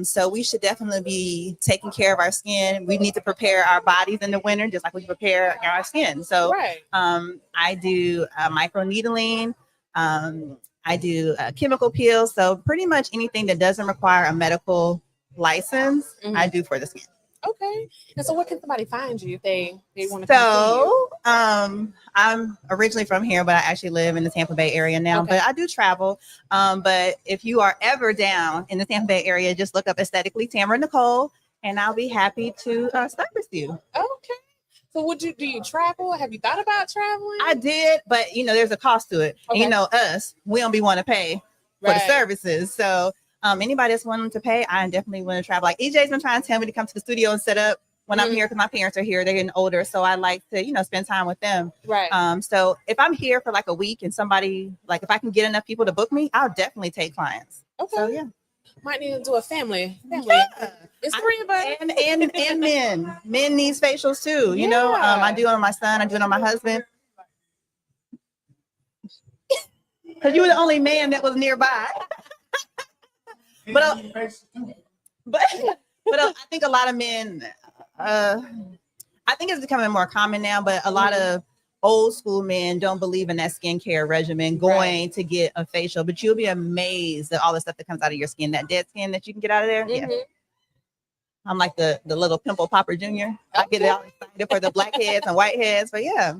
So we should definitely be taking care of our skin. We need to prepare our bodies in the winter, just like we prepare our skin. So I do micro needling. I do chemical peels. So pretty much anything that doesn't require a medical license, I do for the skin. Okay. And so where can somebody find you if they want to come see you? I'm originally from here, but I actually live in the Tampa Bay area now. But I do travel. But if you are ever down in the Tampa Bay area, just look up Aesthetically Tamara Nicole, and I'll be happy to start with you. Okay. So do you travel? Have you thought about traveling? I did, but there's a cost to it. And us, we don't be want to pay for the services. So anybody that's willing to pay, I definitely want to travel. Like EJ's been trying to tell me to come to the studio and set up when I'm here because my parents are here. They're getting older, so I like to spend time with them. So if I'm here for like a week and somebody if I can get enough people to book me, I'll definitely take clients. So yeah. Might need to do a family. Yeah. It's 3 of us. And men needs facials too. I do it on my son. I do it on my husband. Because you were the only man that was nearby. But I think a lot of men, I think it's becoming more common now, but a lot of old school men don't believe in that skincare regimen going to get a facial, but you'll be amazed at all the stuff that comes out of your skin, that dead skin that you can get out of there. Yeah. I'm like the little pimple popper junior. I get all excited for the blackheads and whiteheads, but yeah.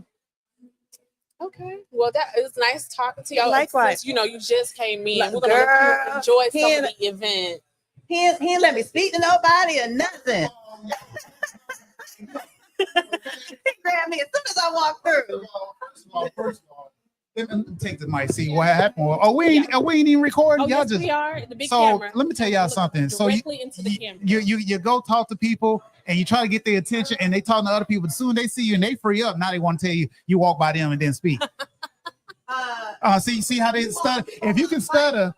Okay. Well, that is nice talking to y'all. Likewise. Since, you just came in. We're going to let you enjoy some of the event. He didn't let me speak to nobody or nothing. He grabbed me as soon as I walked through. First of all, let me take the mic, see what happened. Oh, we ain't even recording. Y'all we are. The big so camera. Let me tell y'all something. So into the camera. You go talk to people and you try to get their attention, and they talking to other people. As soon as they see you and they free up, now they want to tell you. You walk by them and then speak. See how they stutter. If you can stutter,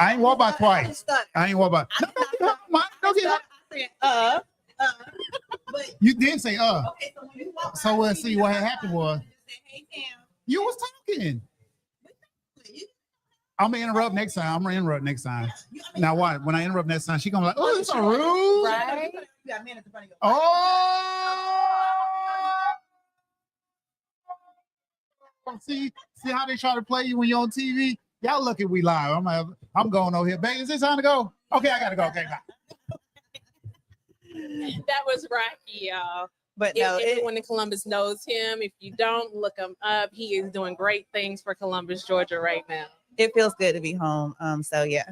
I ain't walk by twice. I ain't walk by. Don't get up. But you did say Okay, so let's see what had happened was you was talking. I'm gonna interrupt next time. Now what? When I interrupt next time, she gonna be like, "Oh, it's so rude." Right? See how they try to play you when you're on TV. Y'all lucky we live. I'm going over here. Babe, is it time to go? Okay, I gotta go. Okay, bye. That was Rocky, y'all. But everyone in Columbus knows him. If you don't, look him up. He is doing great things for Columbus, Georgia right now. It feels good to be home. So yeah.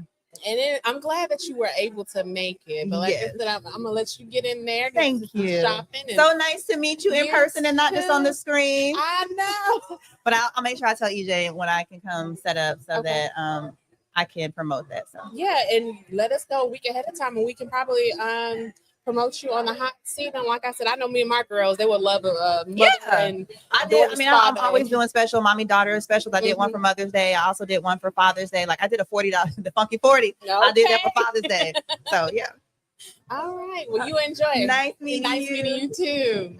And I'm glad that you were able to make it. But like I said, I'm gonna let you get in there. Thank you. Shopping so nice to meet you in person and not just on the screen. I know. But I'll make sure I tell EJ when I can come set up so that I can promote that. So yeah, and let us know a week ahead of time, and we can probably promote you on the hot seat. And like I said, I know me and my girls, they would love and I did. I mean, I'm always doing special mommy daughter specials. I did one for Mother's Day. I also did one for Father's Day. Like I did a $40, the Funky 40. Okay. I did that for Father's Day. So yeah. All right. Well, you enjoy it. Nice meeting you too.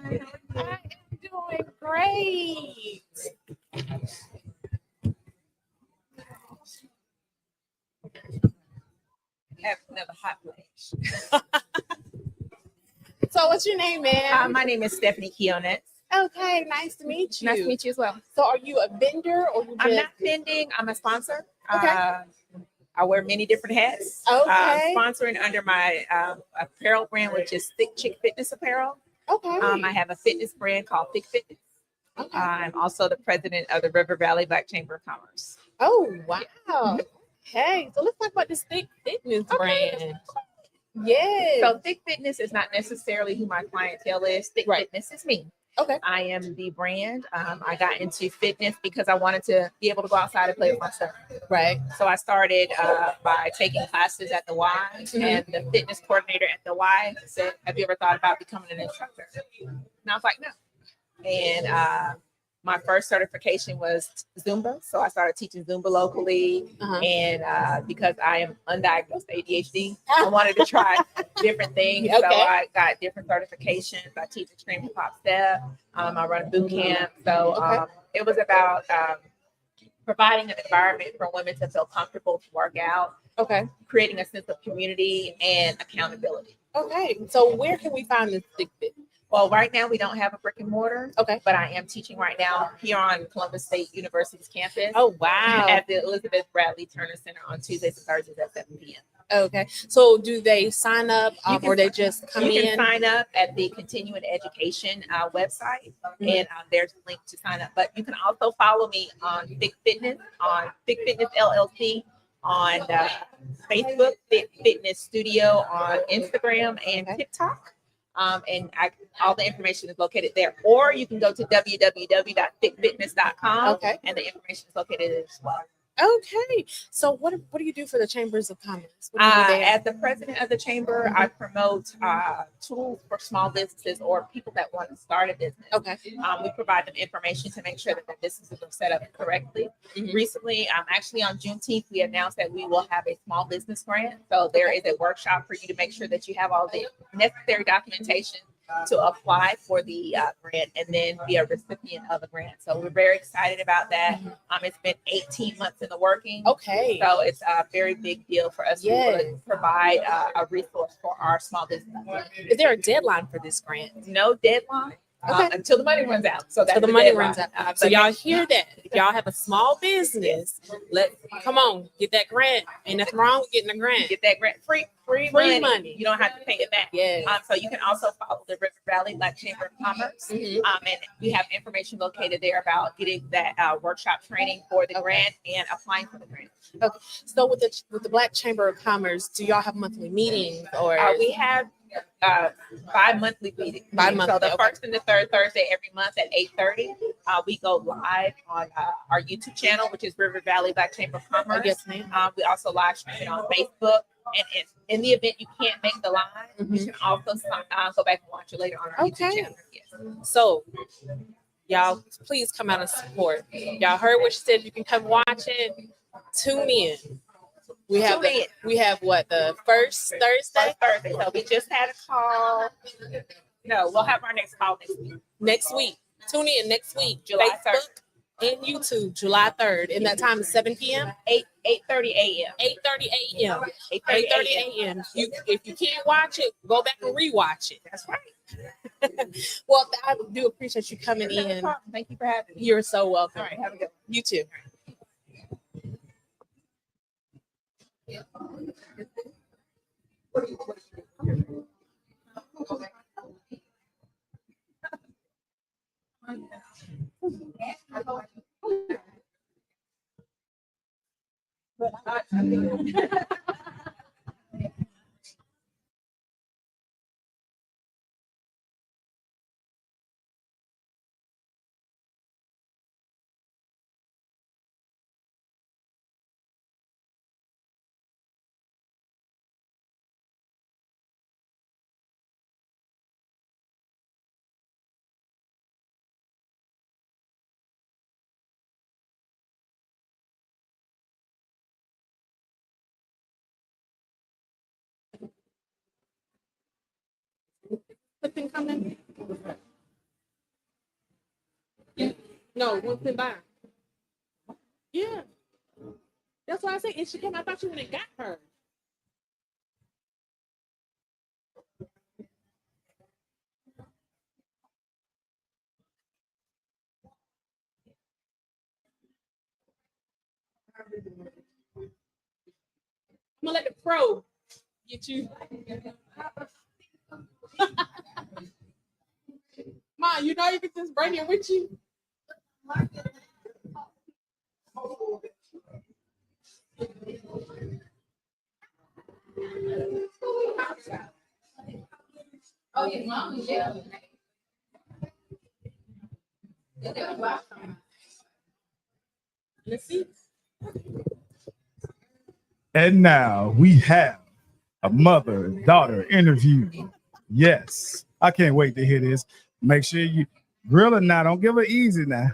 I am doing great. Have another hot flash. So, what's your name, man? My name is Stephanie Keonetz. Okay, nice to meet you. Nice to meet you as well. So, are you a vendor or you? I'm just... not vending. I'm a sponsor. Okay. I wear many different hats. Okay. Sponsoring under my apparel brand, which is Thick Chick Fitness Apparel. Okay. I have a fitness brand called Thick Fitness. Okay. I'm also the president of the River Valley Black Chamber of Commerce. Oh, wow. Okay, so let's talk about this Thick Fitness brand. Yes. So Thick Fitness is not necessarily who my clientele is. Thick Fitness is me. Okay. I am the brand. I got into fitness because I wanted to be able to go outside and play with my son. Right. So I started by taking classes at the Y, and the fitness coordinator at the Y said, "Have you ever thought about becoming an instructor?" And I was like, "No." And my first certification was Zumba. So I started teaching Zumba locally. And because I am undiagnosed ADHD, I wanted to try different things. So I got different certifications. I teach extreme hip hop step. I run a boot camp. So it was about providing an environment for women to feel comfortable to work out. Okay. Creating a sense of community and accountability. Okay. So where can we find this Thick Fit? Well, right now we don't have a brick and mortar. Okay. But I am teaching right now here on Columbus State University's campus. Oh, wow. At the Elizabeth Bradley Turner Center on Tuesdays and Thursdays at 7 p.m. Okay. So do they sign up or they just come You in? can sign up at the Continuing Education website, and there's a link to sign up. But you can also follow me on Big Fitness, LLC, on Facebook, Fit Fitness Studio on Instagram and TikTok. All the information is located there. Or you can go to www.fitfitness.com. Okay. And the information is located there as well. Okay. So what do you do for the Chambers of Commerce? What do you do there? As the president of the chamber, I promote tools for small businesses or people that want to start a business. Okay. We provide them information to make sure that their businesses are set up correctly. Recently, actually on Juneteenth, we announced that we will have a small business grant. So there is a workshop for you to make sure that you have all the necessary documentation to apply for the grant and then be a recipient of a grant. So we're very excited about that. It's been 18 months in the working. Okay. So it's a very big deal for us to provide a resource for our small business. Is there a deadline for this grant? No deadline. Until the money runs out. So that's the the money deadline. runs out. So y'all hear that? If y'all have a small business, come on, get that grant. Ain't nothing wrong with getting a grant. Get that grant free money. You don't have to pay it back. So you can also follow the River Valley Black Chamber of Commerce. And we have information located there about getting that workshop training for the grant and applying for the grant. Okay. So with the Black Chamber of Commerce, do y'all have monthly meetings or we have bi-monthly meetings. Bi-monthly, So the first and the third Thursday every month at 8:30, we go live on our YouTube channel, which is River Valley Black Chamber of Commerce. Yes, ma'am. We also live stream it on Facebook. And in the event you can't make the live, you can also go back and watch it later on our YouTube channel. Yes. So y'all, please come out and support. Y'all heard what she said. You can come watch it. Tune in. We have what, the first Thursday? Thursday. So we just had a call. No, we'll have our next call next week. Next week. Tune in next week. July Facebook and YouTube, July 3rd. And that time is 7 p.m. 8:30 a.m. 8:30 a.m. 8:30 a.m. If you can't watch it, go back and rewatch it. That's right. Well, I do appreciate you coming in. Thank you for having me. You're so welcome. All right, have a good one. You too. Something coming? No, what's in by? Yeah. That's why I say it should come. I thought you went and got her. I'm gonna let the pro get you. Ma, you know you can just bring it with you. Oh yeah, mom, yeah. Let's see. And now we have a mother-daughter interview. Yes, I can't wait to hear this. Make sure you grill her now. Don't give her easy now.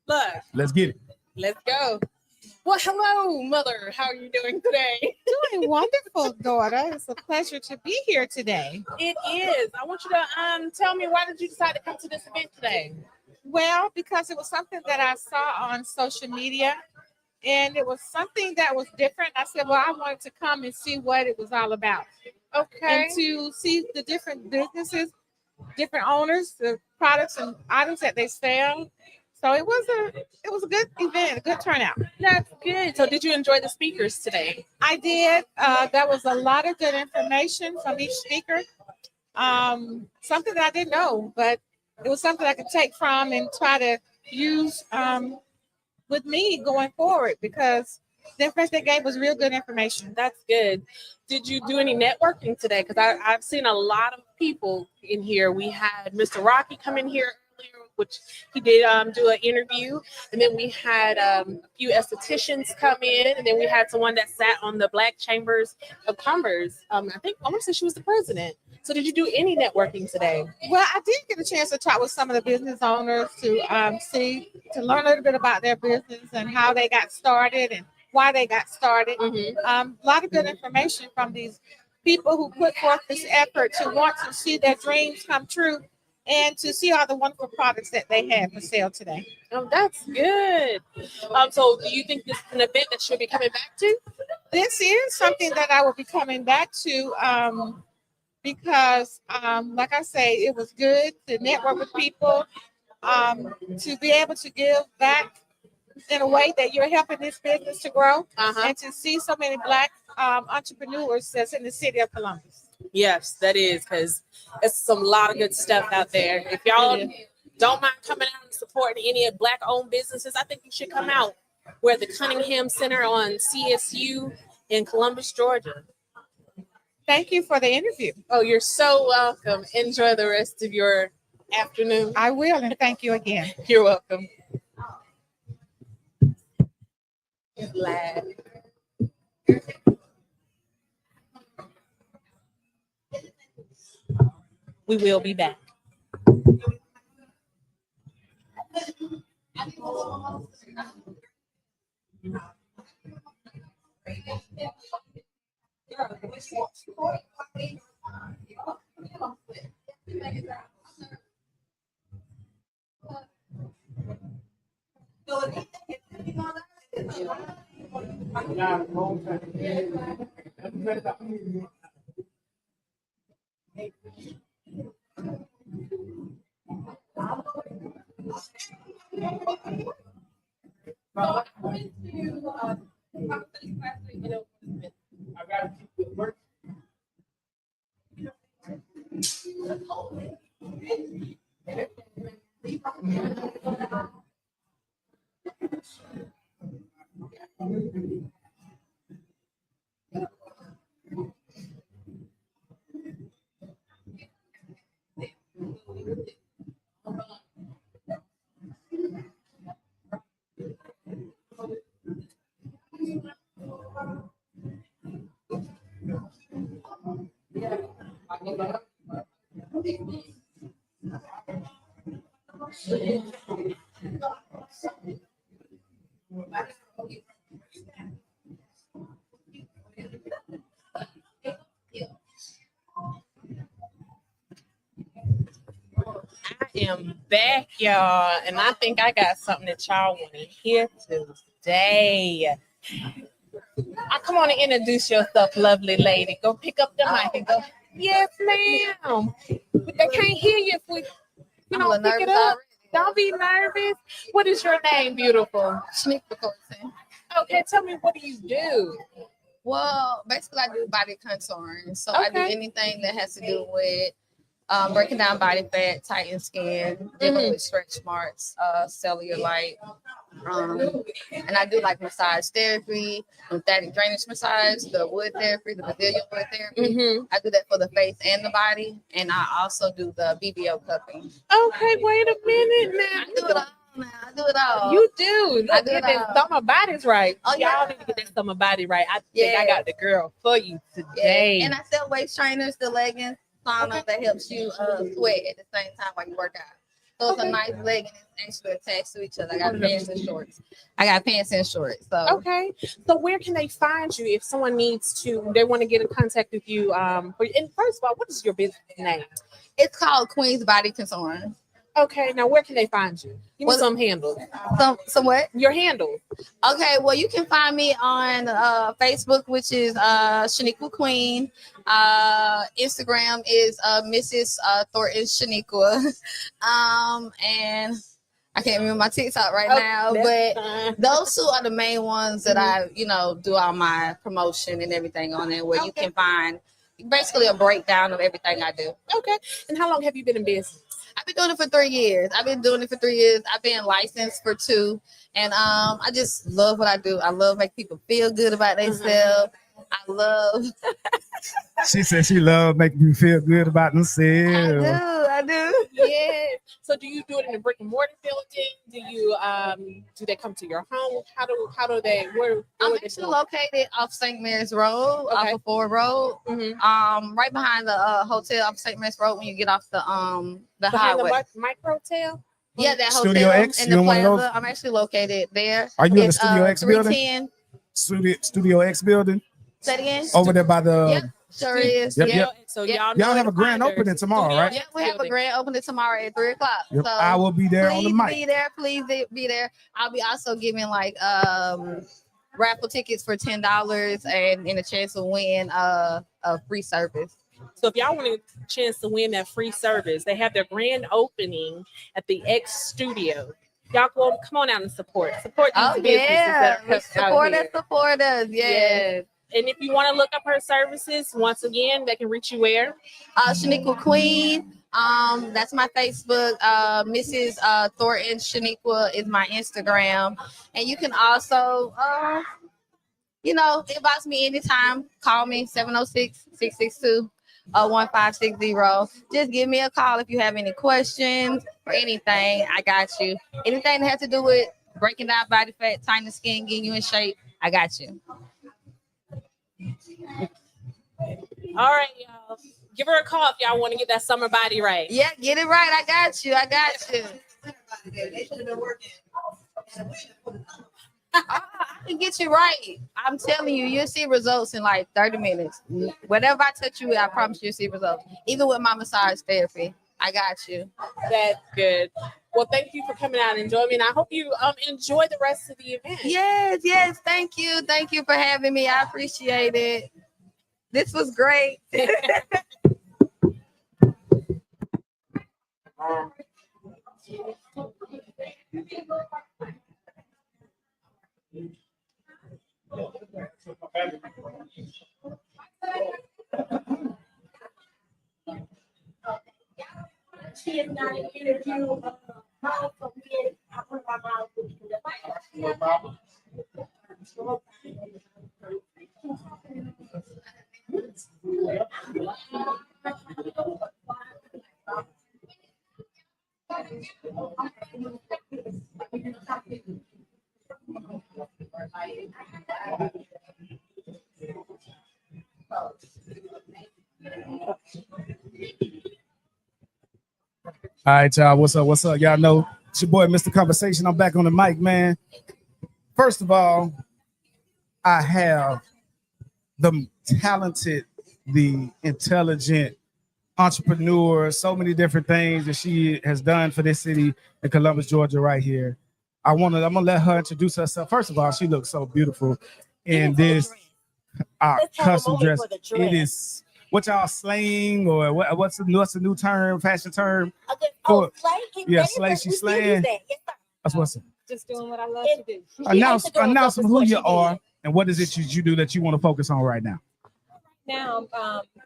Look, Let's get it. let's go. Well, hello, mother. How are you doing today? Doing wonderful, daughter. It's a pleasure to be here today. It is. I want you to tell me, why did you decide to come to this event today? Well, because it was something that I saw on social media and it was something that was different. I said, well, I wanted to come and see what it was all about. Okay. And to see the different businesses different owners, the products and items that they sell. So it was a good event, a good turnout. That's good. So did you enjoy the speakers today? I did. There was a lot of good information from each speaker. Something that I didn't know, but it was something I could take from and try to use with me going forward because the information they gave was real good information. That's good. Did you do any networking today? Because I've seen a lot of people in here. We had Mr. Rocky come in here earlier, which he did do an interview. And then we had a few estheticians come in. And then we had someone that sat on the Black Chambers of Commerce. I want to say she was the president. So did you do any networking today? Well, I did get a chance to talk with some of the business owners to learn a little bit about their business and how they got started and why they got started. A lot of good information from these people who put forth this effort to want to see their dreams come true and to see all the wonderful products that they have for sale today. Oh, that's good. So do you think this is an event that should be coming back to? This is something that I will be coming back to because, like I say, it was good to network with people, to be able to give back in a way that you're helping this business to grow, and to see so many Black entrepreneurs that's in the city of Columbus. Yes, that is, because it's a lot of good stuff out there. If y'all don't mind coming out and supporting any of Black-owned businesses, I think you should come out. We're at the Cunningham Center on CSU in Columbus, Georgia. Thank you for the interview. Oh, you're so welcome. Enjoy the rest of your afternoon. I will, and thank you again. You're welcome. Glad. We will be back. I am back, y'all, and I think I got something that y'all want to hear today. Come on and introduce yourself, lovely lady. Go pick up the mic and go, yes, ma'am. They can't hear you if we, don't pick it up. Don't be nervous. What is your name, beautiful? Okay, tell me, what do you do? Well, basically, I do body contouring. So I do anything that has to do with breaking down body fat, tighten skin, dealing with stretch marks, cellulite. And I do like massage therapy, lymphatic drainage massage, the wood therapy, the Brazilian wood therapy. I do that for the face and the body. And I also do the BBL cupping. Okay, wait a minute now. I do it all. I do it all. You do. I do Get it that all. summer bodies right. Oh, yeah. Y'all need to get that summer body right. I think I got the girl for you today. And I sell waist trainers, the leggings, sauna that helps you sweat at the same time while you work out. So it's a nice leggings actually attached to each other. I got pants and shorts. So okay. So where can they find you if someone needs to? They want to get in contact with you. And first of all, what is your business name? It's called Queen's Body Contouring. Okay, now where can they find you? Give me some handles. Some what? Your handle. Okay, well, you can find me on Facebook, which is Shaniqua Queen. Instagram is Mrs. Thornton Shaniqua. And I can't remember my TikTok right now, but those two are the main ones that I, do all my promotion and everything on there, where you can find basically a breakdown of everything I do. Okay. And how long have you been in business? I've been doing it for 3 years. I've been licensed for 2. And I just love what I do. I love making people feel good about themselves. I love. She said she loved making you feel good about themselves. I do. Yeah. So do you do it in a brick and mortar building? Do you do they come to your home? How do they I'm actually located off St. Mary's Road, off of Ford Road. Right behind the hotel off St. Mary's Road when you get off the highway. The micro hotel? Yeah, that Studio hotel X, in you the in one of those? plaza. I'm actually located there. Are you in the It's, Studio X building? 310. Studio X building? Say it again. Over there by the. Yep, sure is. Yep, Yeah. yep. So y'all Y'all have a grand opening tomorrow, right? Yeah, we have a grand opening tomorrow at 3:00. Yep, So I will be there on the mic. Please be there. I'll be also giving like raffle tickets for $10 and in a chance to win a free service. So if y'all want a chance to win that free service, they have their grand opening at the X Studio. Y'all come on out and support these businesses that are support us. Yes. And if you want to look up her services, once again, they can reach you where? Shaniqua Queen. That's my Facebook. Mrs. Thornton Shaniqua is my Instagram. And you can also, inbox me anytime. Call me 706-662-1560. Just give me a call if you have any questions or anything. I got you. Anything that has to do with breaking down body fat, tightening skin, getting you in shape, I got you. All right, y'all. Give her a call if y'all want to get that summer body right. Yeah, get it right. I got you. I can get you right. I'm telling you, you'll see results in like 30 minutes. Whatever I touch you with, I promise you'll see results. Even with my massage therapy, I got you. That's good. Well, thank you for coming out and joining me. And I hope you enjoy the rest of the event. Yes. Thank you. Thank you for having me. I appreciate it. This was great. She is not an interview. I put my mouth All right, y'all. What's up? Y'all know it's your boy, Mr. Conversation. I'm back on the mic, man. First of all, I have the talented, the intelligent entrepreneur, so many different things that she has done for this city in Columbus, Georgia, right here. I'm gonna let her introduce herself. First of all, she looks so beautiful in this custom dress. It is what y'all slaying, or what's the new term, fashion term? Slay. She's slaying. That's what's up. Just doing what I love to do. Announce who you are and what is it you do that you want to focus on right now. Now,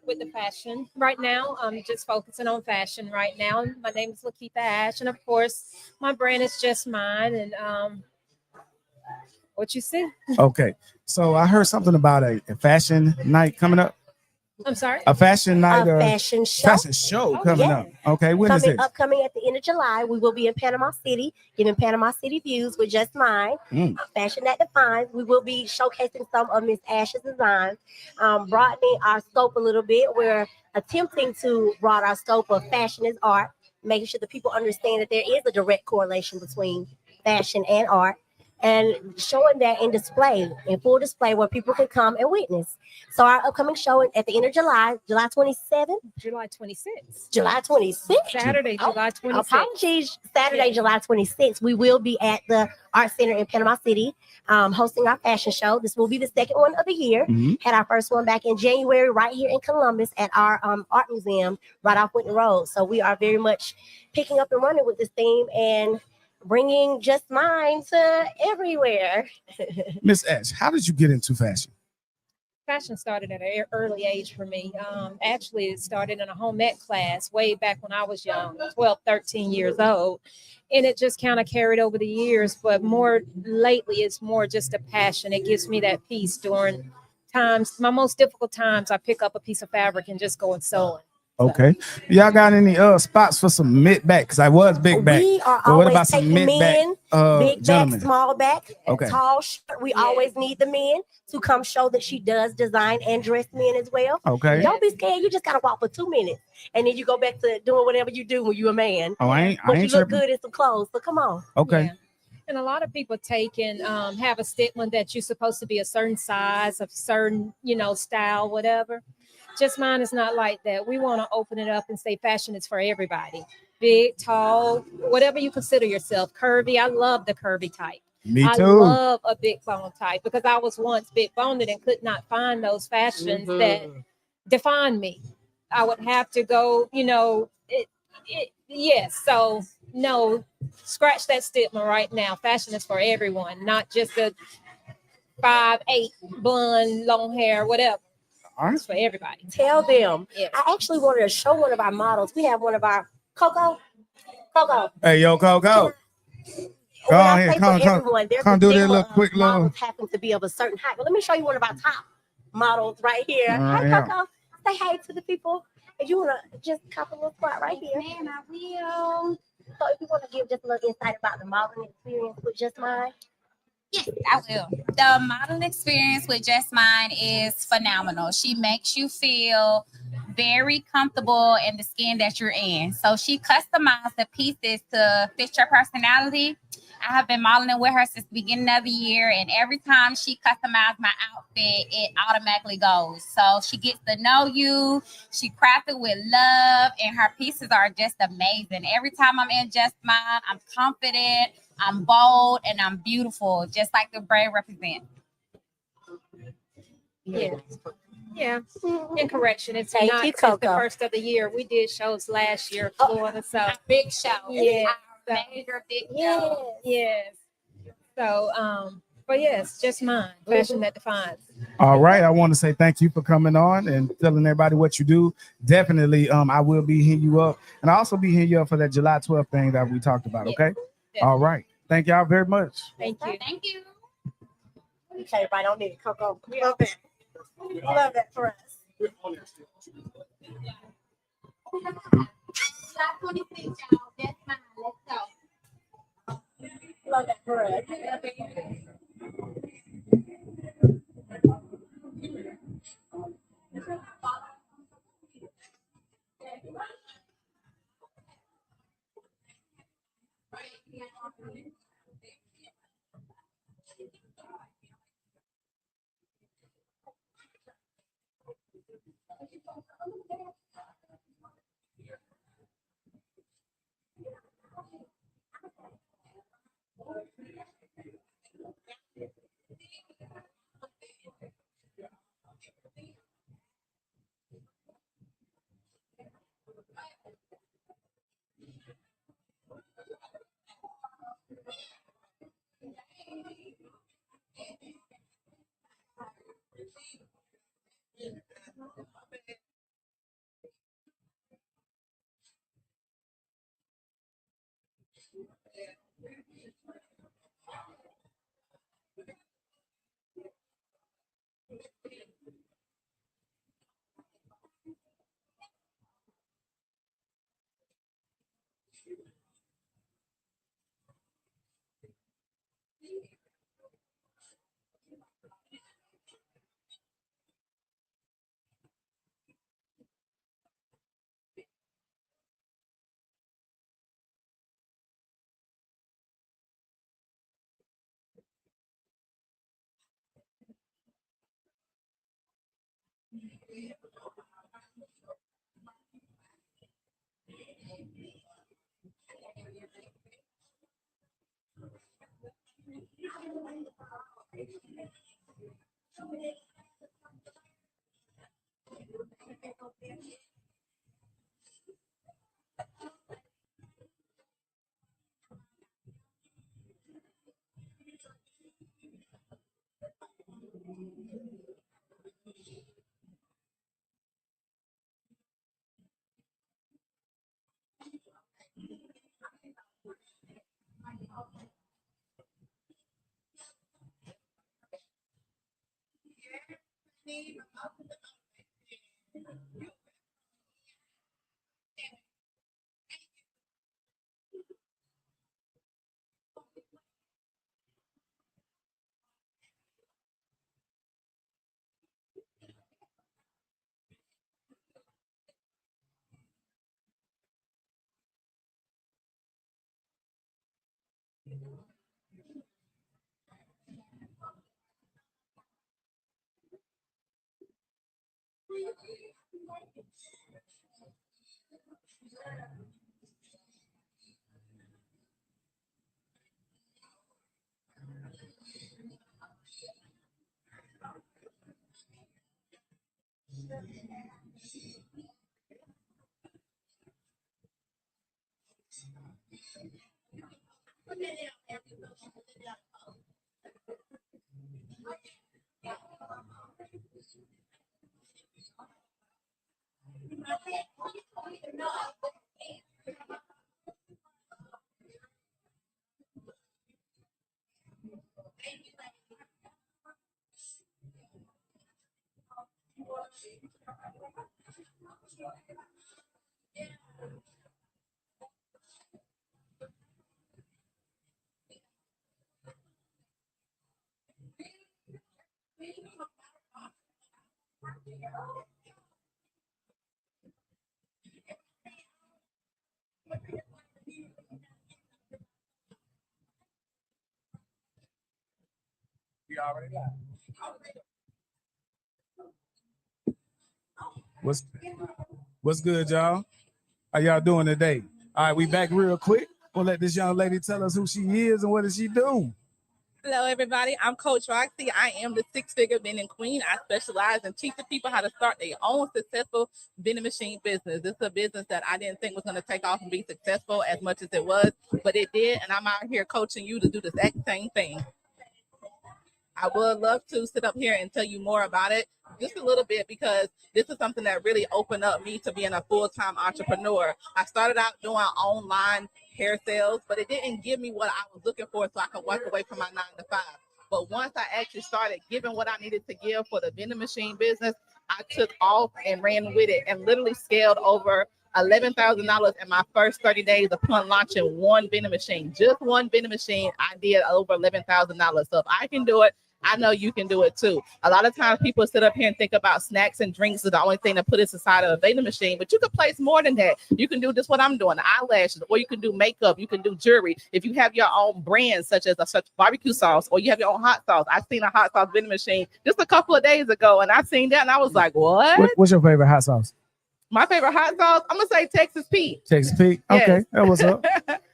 with the fashion, right now, I'm just focusing on fashion right now. My name is Lakeitha Ash, and of course, my brand is Just Mine. And what you see? Okay, so I heard something about a fashion night coming up. I'm sorry? A fashion night, fashion show. Fashion show coming up. Okay, when is it? Upcoming at the end of July. We will be in Panama City, giving Panama City views with Just Mine. Fashion that defines. We will be showcasing some of Miss Ash's designs, broadening our scope a little bit. We're attempting to broaden our scope of fashion is art, making sure that people understand that there is a direct correlation between fashion and art. and showing that in full display where people can come and witness. So our upcoming show at the end of July 27th. July 26th. July 26th. Saturday, July 26th. Apologies, Saturday, July 26th. We will be at the Art Center in Panama City hosting our fashion show. This will be the second one of the year. Had our first one back in January right here in Columbus at our art museum right off Whitney Road. So we are very much picking up and running with this theme and bringing Just Mine to everywhere. Miss Ash, how did you get into fashion? Fashion started at an early age for me. Actually, it started in a home ec class way back when I was young, 12, 13 years old. And it just kind of carried over the years. But more lately, it's more just a passion. It gives me that peace during times, my most difficult times. I pick up a piece of fabric and just go and sew it. Okay. Y'all got any spots for some mid back? Because I was big back. We are But always what about some taking mid men, back big gentlemen? back, small back, Okay. tall, short. We always need the men to come show that she does design and dress men as well. Okay. Don't be scared. You just gotta walk for 2 minutes, and then you go back to doing whatever you do when you're a man. Oh, I But you ain't look tripping. good in some clothes, so come on. Okay. Yeah. And a lot of people have a stigma that you're supposed to be a certain size, a certain, style, whatever. Just Mine is not like that. We want to open it up and say fashion is for everybody. Big, tall, whatever you consider yourself. Curvy. I love the curvy type. Me I too. love a big bone type because I was once big boned and could not find those fashions that define me. I would have to go, yes. So no, scratch that stigma right now. Fashion is for everyone, not just a 5'8" blonde, long hair, whatever. It's for everybody. Tell them. Yes. I actually wanted to show one of our models. We have one of our Coco. Hey, yo, Coco. Go When I ahead. say for everyone, there's Come a do that stigma little of quick little. models happen to be of a certain height. But let me show you one of our top models right here. Right Hey, here. Coco. Say hey to the people. If you want to just cop a little spot right here. Man, I will. So if you want to give just a little insight about the modeling experience with Just Mine. Yes, I will. The modeling experience with Just Mine is phenomenal. She makes you feel very comfortable in the skin that you're in. So she customized the pieces to fit your personality. I have been modeling with her since the beginning of the year, and every time she customized my outfit, it automatically goes. So she gets to know you. She crafted with love, and her pieces are just amazing. Every time I'm in Just Mine, I'm confident, I'm bold, and I'm beautiful, just like the brand represents. Yeah. Yeah. In correction, it's Thank not you, just the Coco. first of the year. We did shows last year in Florida. So Big show. Yeah. Our major big Yes. show. yes. So but yes, Just Mine. Fashion that defines. All right. I want to say thank you for coming on and telling everybody what you do. Definitely, I will be hitting you up. And I'll also be hitting you up for that July 12th thing that we talked about. Yes, Okay. definitely. All right. Thank y'all very much. Thank you. Thank you. Okay, right on there, Coco. We love that. We love that for us. July 26th, y'all. Just Mine. Let's go. Love that for us. What's what's good, y'all? How y'all doing today? All right, we back real quick. We'll let this young lady tell us who she is and what does she do. Hello, everybody. I'm Coach Roxy. I am the six-figure vending queen. I specialize in teaching people how to start their own successful vending machine business. This is a business that I didn't think was going to take off and be successful as much as it was, but it did. And I'm out here coaching you to do the exact same thing. I would love to sit up here and tell you more about it just a little bit because this is something that really opened up me to being a full-time entrepreneur. I started out doing online hair sales, but it didn't give me what I was looking for so I could walk away from my 9 to 5. But once I actually started giving what I needed to give for the vending machine business, I took off and ran with it and literally scaled over $11,000 in my first 30 days upon launching one vending machine. Just one vending machine, I did over $11,000. So if I can do it, I know you can do it too. A lot of times people sit up here and think about snacks and drinks is the only thing to put inside of a vending machine, but you can place more than that. You can do just what I'm doing, eyelashes, or you can do makeup, you can do jewelry. If you have your own brand, such as a barbecue sauce, or you have your own hot sauce. I seen a hot sauce vending machine just a couple of days ago, and I seen that, and I was like, what? What's your favorite hot sauce? My favorite hot sauce, I'm gonna say Texas Pete. Texas Pete. Yes. Okay, that was up.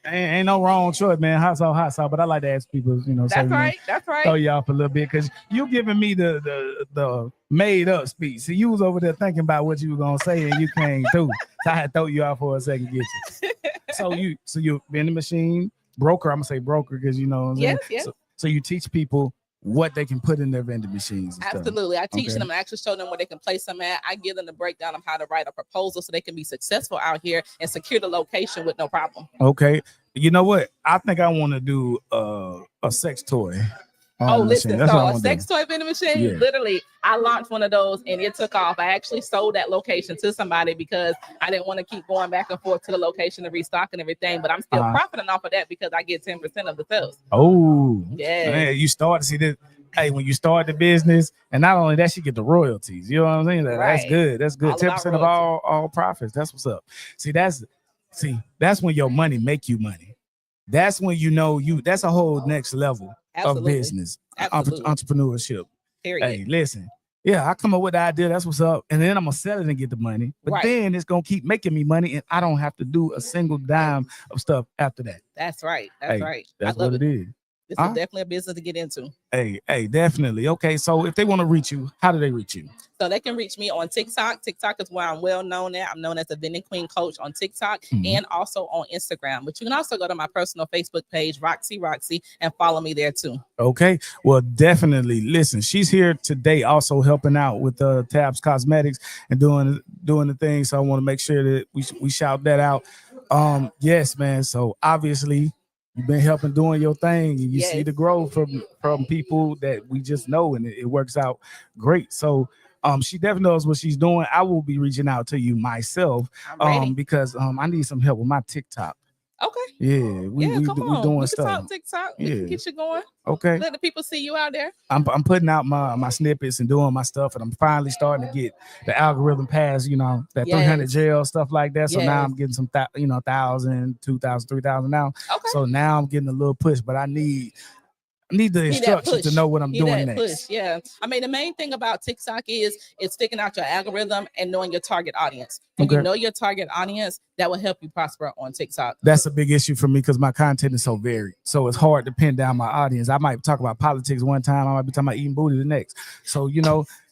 ain't no wrong choice, man. Hot sauce. But I like to ask people, That's so, right. That's right. Throw you off a little bit because you giving me the made up speech. So you was over there thinking about what you were gonna say and you came through. So I had to throw you off for a second, get you. So you vending machine broker. I'm gonna say broker because you know what I'm saying. Yes. So you teach people what they can put in their vending machines. Absolutely. I teach Okay. them and actually show them where they can place them at. I give them the breakdown of how to write a proposal so they can be successful out here and secure the location with no problem. Okay. You know what? I think I want to do a sex toy. Listen, That's what I so a wanna sex do. toy vending machine, Yeah. literally, I launched one of those and it took off. I actually sold that location to somebody because I didn't want to keep going back and forth to the location to restock and everything, but I'm still profiting off of that because I get 10% of the sales. Oh, Yes. man, you start to see this. Hey, when you start the business, and not only that, you get the royalties. You know what I'm saying? That's Right. good. That's good. All about 10% of all profits. That's what's up. That's when your money make you money. That's when you know that's a whole next level Absolutely. of business, Absolutely. entrepreneurship. Period. Hey, listen. Yeah, I come up with the idea. That's what's up. And then I'm gonna sell it and get the money. But Right. then it's gonna keep making me money, and I don't have to do a single dime of stuff after that. That's right. That's Hey, right. That's I love what it is. This Huh? is definitely a business to get into. Hey, definitely. Okay, so if they want to reach you, how do they reach you? So they can reach me on TikTok. TikTok is where I'm well known at. I'm known as a vending queen coach on TikTok and also on Instagram. But you can also go to my personal Facebook page, Roxy, and follow me there too. Okay, well, definitely. Listen, she's here today, also helping out with Tabs Cosmetics and doing the thing. So I want to make sure that we shout that out. Yes, man. So obviously, you've been helping doing your thing, and you see the growth from people that we just know, and it works out great. So she definitely knows what she's doing. I will be reaching out to you myself because I need some help with my TikTok. Okay. Yeah, we Yeah, come on. doing We can stuff. talk TikTok. We can Yeah. get you going. Okay. Let the people see you out there. I'm putting out my snippets and doing my stuff, and I'm finally starting to get the algorithm past, that 300 Yes. jail stuff like that. So now Yes. I'm getting some 1,000, 2,000, 3,000 now. Okay. So now I'm getting a little push, but I need the Need that instructions to push. know what I'm Need doing that next. push. Yeah. I mean, the main thing about TikTok is it's figuring out your algorithm and knowing your target audience. When you Okay. know your target audience, that will help you prosper on TikTok. That's a big issue for me because my content is so varied. So it's hard to pin down my audience. I might talk about politics one time, I might be talking about eating booty the next. So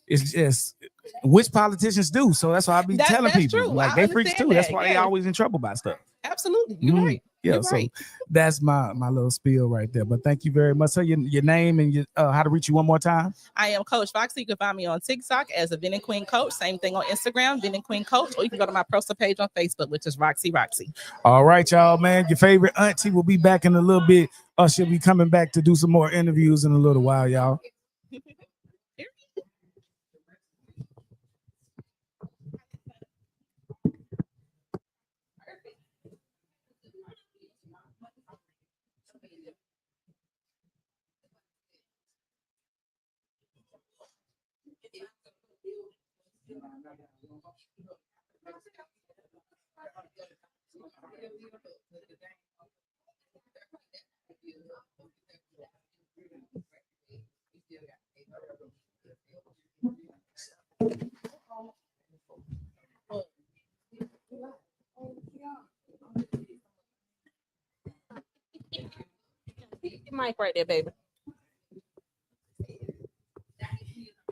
it's just which politicians do. So that's why I be telling That's people. true. Like I they freaks understand too. That's that. why they Yeah. always in trouble by stuff. Absolutely. You're Mhm. right. Yeah, You're so right. that's my little spiel right there. But thank you very much. So your name and your how to reach you one more time. I am Coach Foxy. You can find me on TikTok as a Vending Queen Coach. Same thing on Instagram, Vending Queen Coach, or you can go to my personal page on Facebook, which is Roxy. All right, y'all, man. Your favorite auntie will be back in a little bit. She'll be coming back to do some more interviews in a little while, y'all. Mic right there, baby.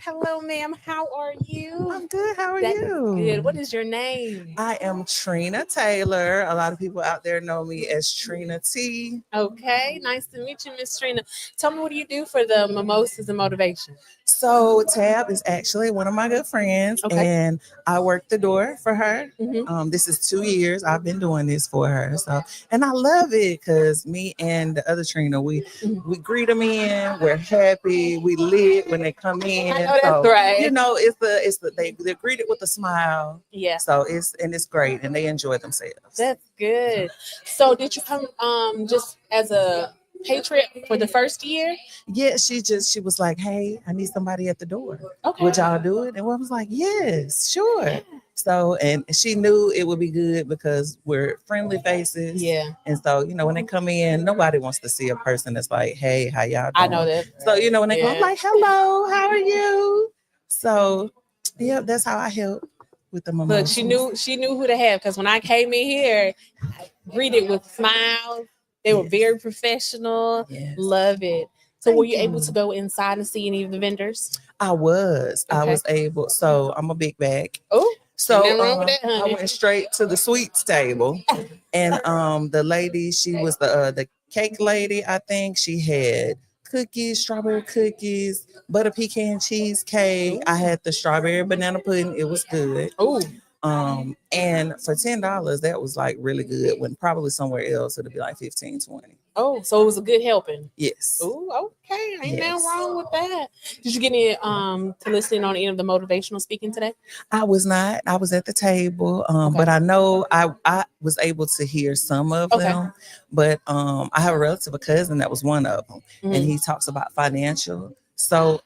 Hello, ma'am. How are you? I'm good. How are That is you? good. What is your name? I am Trina Taylor. A lot of people out there know me as Trina T. Okay, nice to meet you, Miss Trina. Tell me, what do you do for the Mimosas and Motivation? So Tab is actually one of my good friends, Okay. and I work the door for her. Mhm. This is 2 years I've been doing this for her. So, and I love it because me and the other Trina, we greet them in. We're happy. We lit when they come in. I know that's So, right. they're greeted with a smile. Yeah. So it's great, and they enjoy themselves. That's good. So did you come just as a patriot for the first year? Yeah, she was like, "Hey, I need somebody at the door. Okay. Would y'all do it?" And I was like, "Yes, sure." So, and she knew it would be good because we're friendly faces. Yeah. And so, when they come in, nobody wants to see a person that's like, "Hey, how y'all doing?" I know that. So, when they go, I'm Yeah. like, "Hello, how are you?" So, yeah, that's how I help with the Look, mimosas. she knew who to have, because when I came in here, I greeted with smiles. They were very professional. Yes. Love it. So were you able you. to go inside and see any of the vendors? I was Okay. able. So I'm a big bag. Oh, So ain't nothing wrong with that, I honey. went straight to the sweets table, and the lady, she was the cake lady. I think she had cookies, strawberry cookies, butter pecan cheesecake. I had the strawberry banana pudding. It was good. Oh. And for $10, that was like really good. When probably somewhere else it'd be like 15, 20. Oh, so it was a good helping. Yes. Oh, okay. Ain't Yes. nothing wrong with that. Did you get any to listen on any of the motivational speaking today? I was not. I was at the table, but I know I was able to hear some of Okay. them. But I have a relative, a cousin that was one of them, and Mhm. he talks about financial. So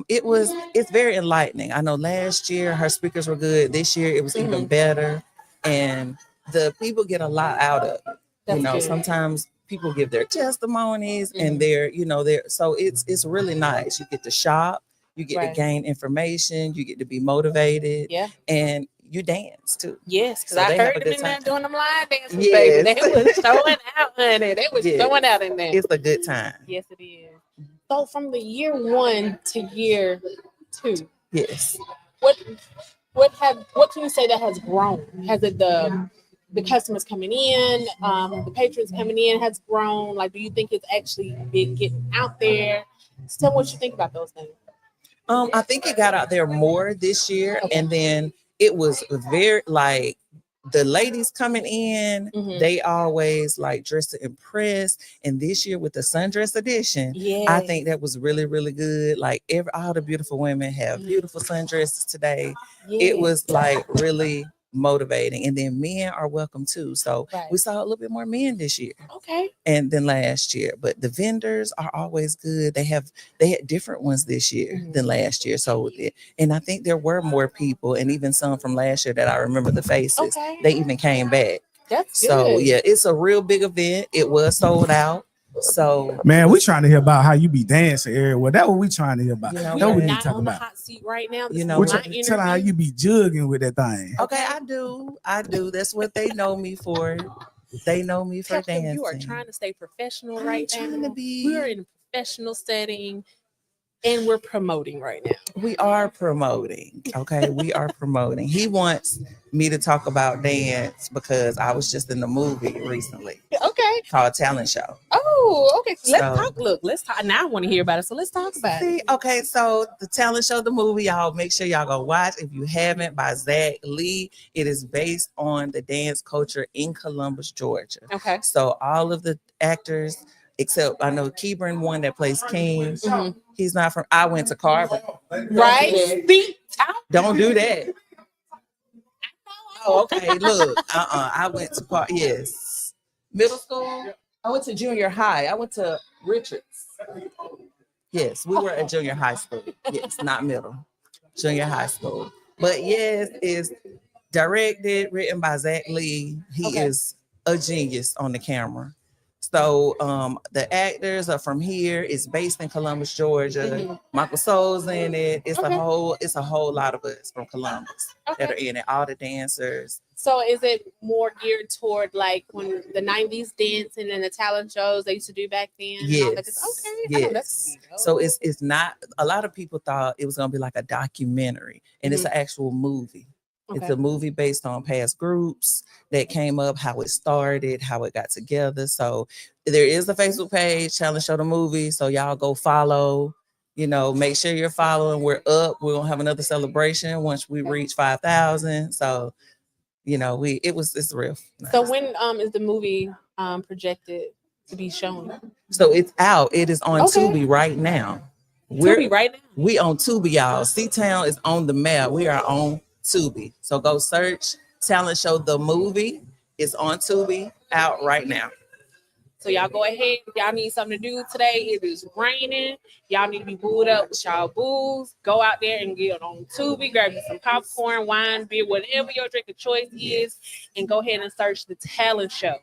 it's very enlightening. I know last year her speakers were good. This year it was even better, and the people get a lot out of it. That's good. Sometimes people give their testimonies and they're so it's really nice. You get to shop, you get to Right. gain information, you get to be motivated, Yeah. and you dance too. Yes, because So I they have heard a them good in there time. doing them line dances, Yes. baby. They was showing out, honey. They was Yes. showing out in there. It's a good time. Yes, it is. So from the year 1 to year 2, Yes. what can you say that has grown? Has it the customers coming in, the patrons coming in has grown? Like, do you think it's actually been getting out there? Just tell me what you think about those things. I think it got out there more this year, and then it was very like the ladies coming in, they always like dress to impress. And this year with the sundress edition, I think that was really, really good. Like all the beautiful women have beautiful sundresses today. It was like really motivating. And then men are welcome too. So Right. we saw a little bit more men this year. Okay. And then last year. But the vendors are always good. They had different ones this year than last year. So and I think there were more people, and even some from last year that I remember the faces. Okay. They even came back. That's So good. yeah, it's a real big event. It was sold out. So Man, we trying to hear about how you be dancing everywhere. That's what we trying to hear about. You know That's what we what? need to Not talk on the about. hot seat right now. This You is know We my what? tell her how interview. you be jugging with that thing. Okay, I do. That's what they know me for. They know me for Tell them dancing. you are trying to stay professional I'm right trying now. to be. We're in a professional setting and we're promoting right now. We are promoting. Okay, we are promoting. He wants me to talk about dance because I was just in the movie recently Okay. called Talent Show. Oh, okay. Let's So- talk. Look, let's talk. Now I want to hear about it. So let's talk about it. See, okay, so the Talent Show, the movie, y'all make sure y'all go watch. If you haven't, by Zach Lee. It is based on the dance culture in Columbus, Georgia. Okay. So all of the actors, except I know Kebron, one that plays King, he's not from. I went to Carver. Right? See? Don't do that. Oh, okay. Look, I went to yes, middle school. I went to junior high. I went to Richards. Yes, we were at junior high school. Yes, not middle, junior high school. But yes, it's directed, written by Zach Lee. He is a genius on the camera. So the actors are from here. It's based in Columbus, Georgia. Michael Soul's in it. It's a whole lot of us from Columbus that are in it. All the dancers. So is it more geared toward like when the 90s dancing and the talent shows they used to do back then? and all that? Yes. Okay. I know that's Yes. gonna be dope. So it's not. A lot of people thought it was gonna be like a documentary, and it's an actual movie. It's Okay. a movie based on past groups that came up, how it started, how it got together. So there is a Facebook page, Talent Show the Movie. So y'all go follow. You know, make sure you're following. We're up. We're gonna have another celebration once we reach 5,000. So, you know, it's real. So when is the movie projected to be shown? So it's out. It is on Okay. Tubi right now. Tubi right now? We on Tubi, y'all. C-Town is on the map. We are on Tubi. So go search Talent Show the Movie. It's on Tubi, out right now. So y'all go ahead. If y'all need something to do today, it is raining. Y'all need to be booed up with y'all booze. Go out there and get on Tubi, grab you some popcorn, wine, beer, whatever your drink of choice is, and go ahead and search the Talent Show.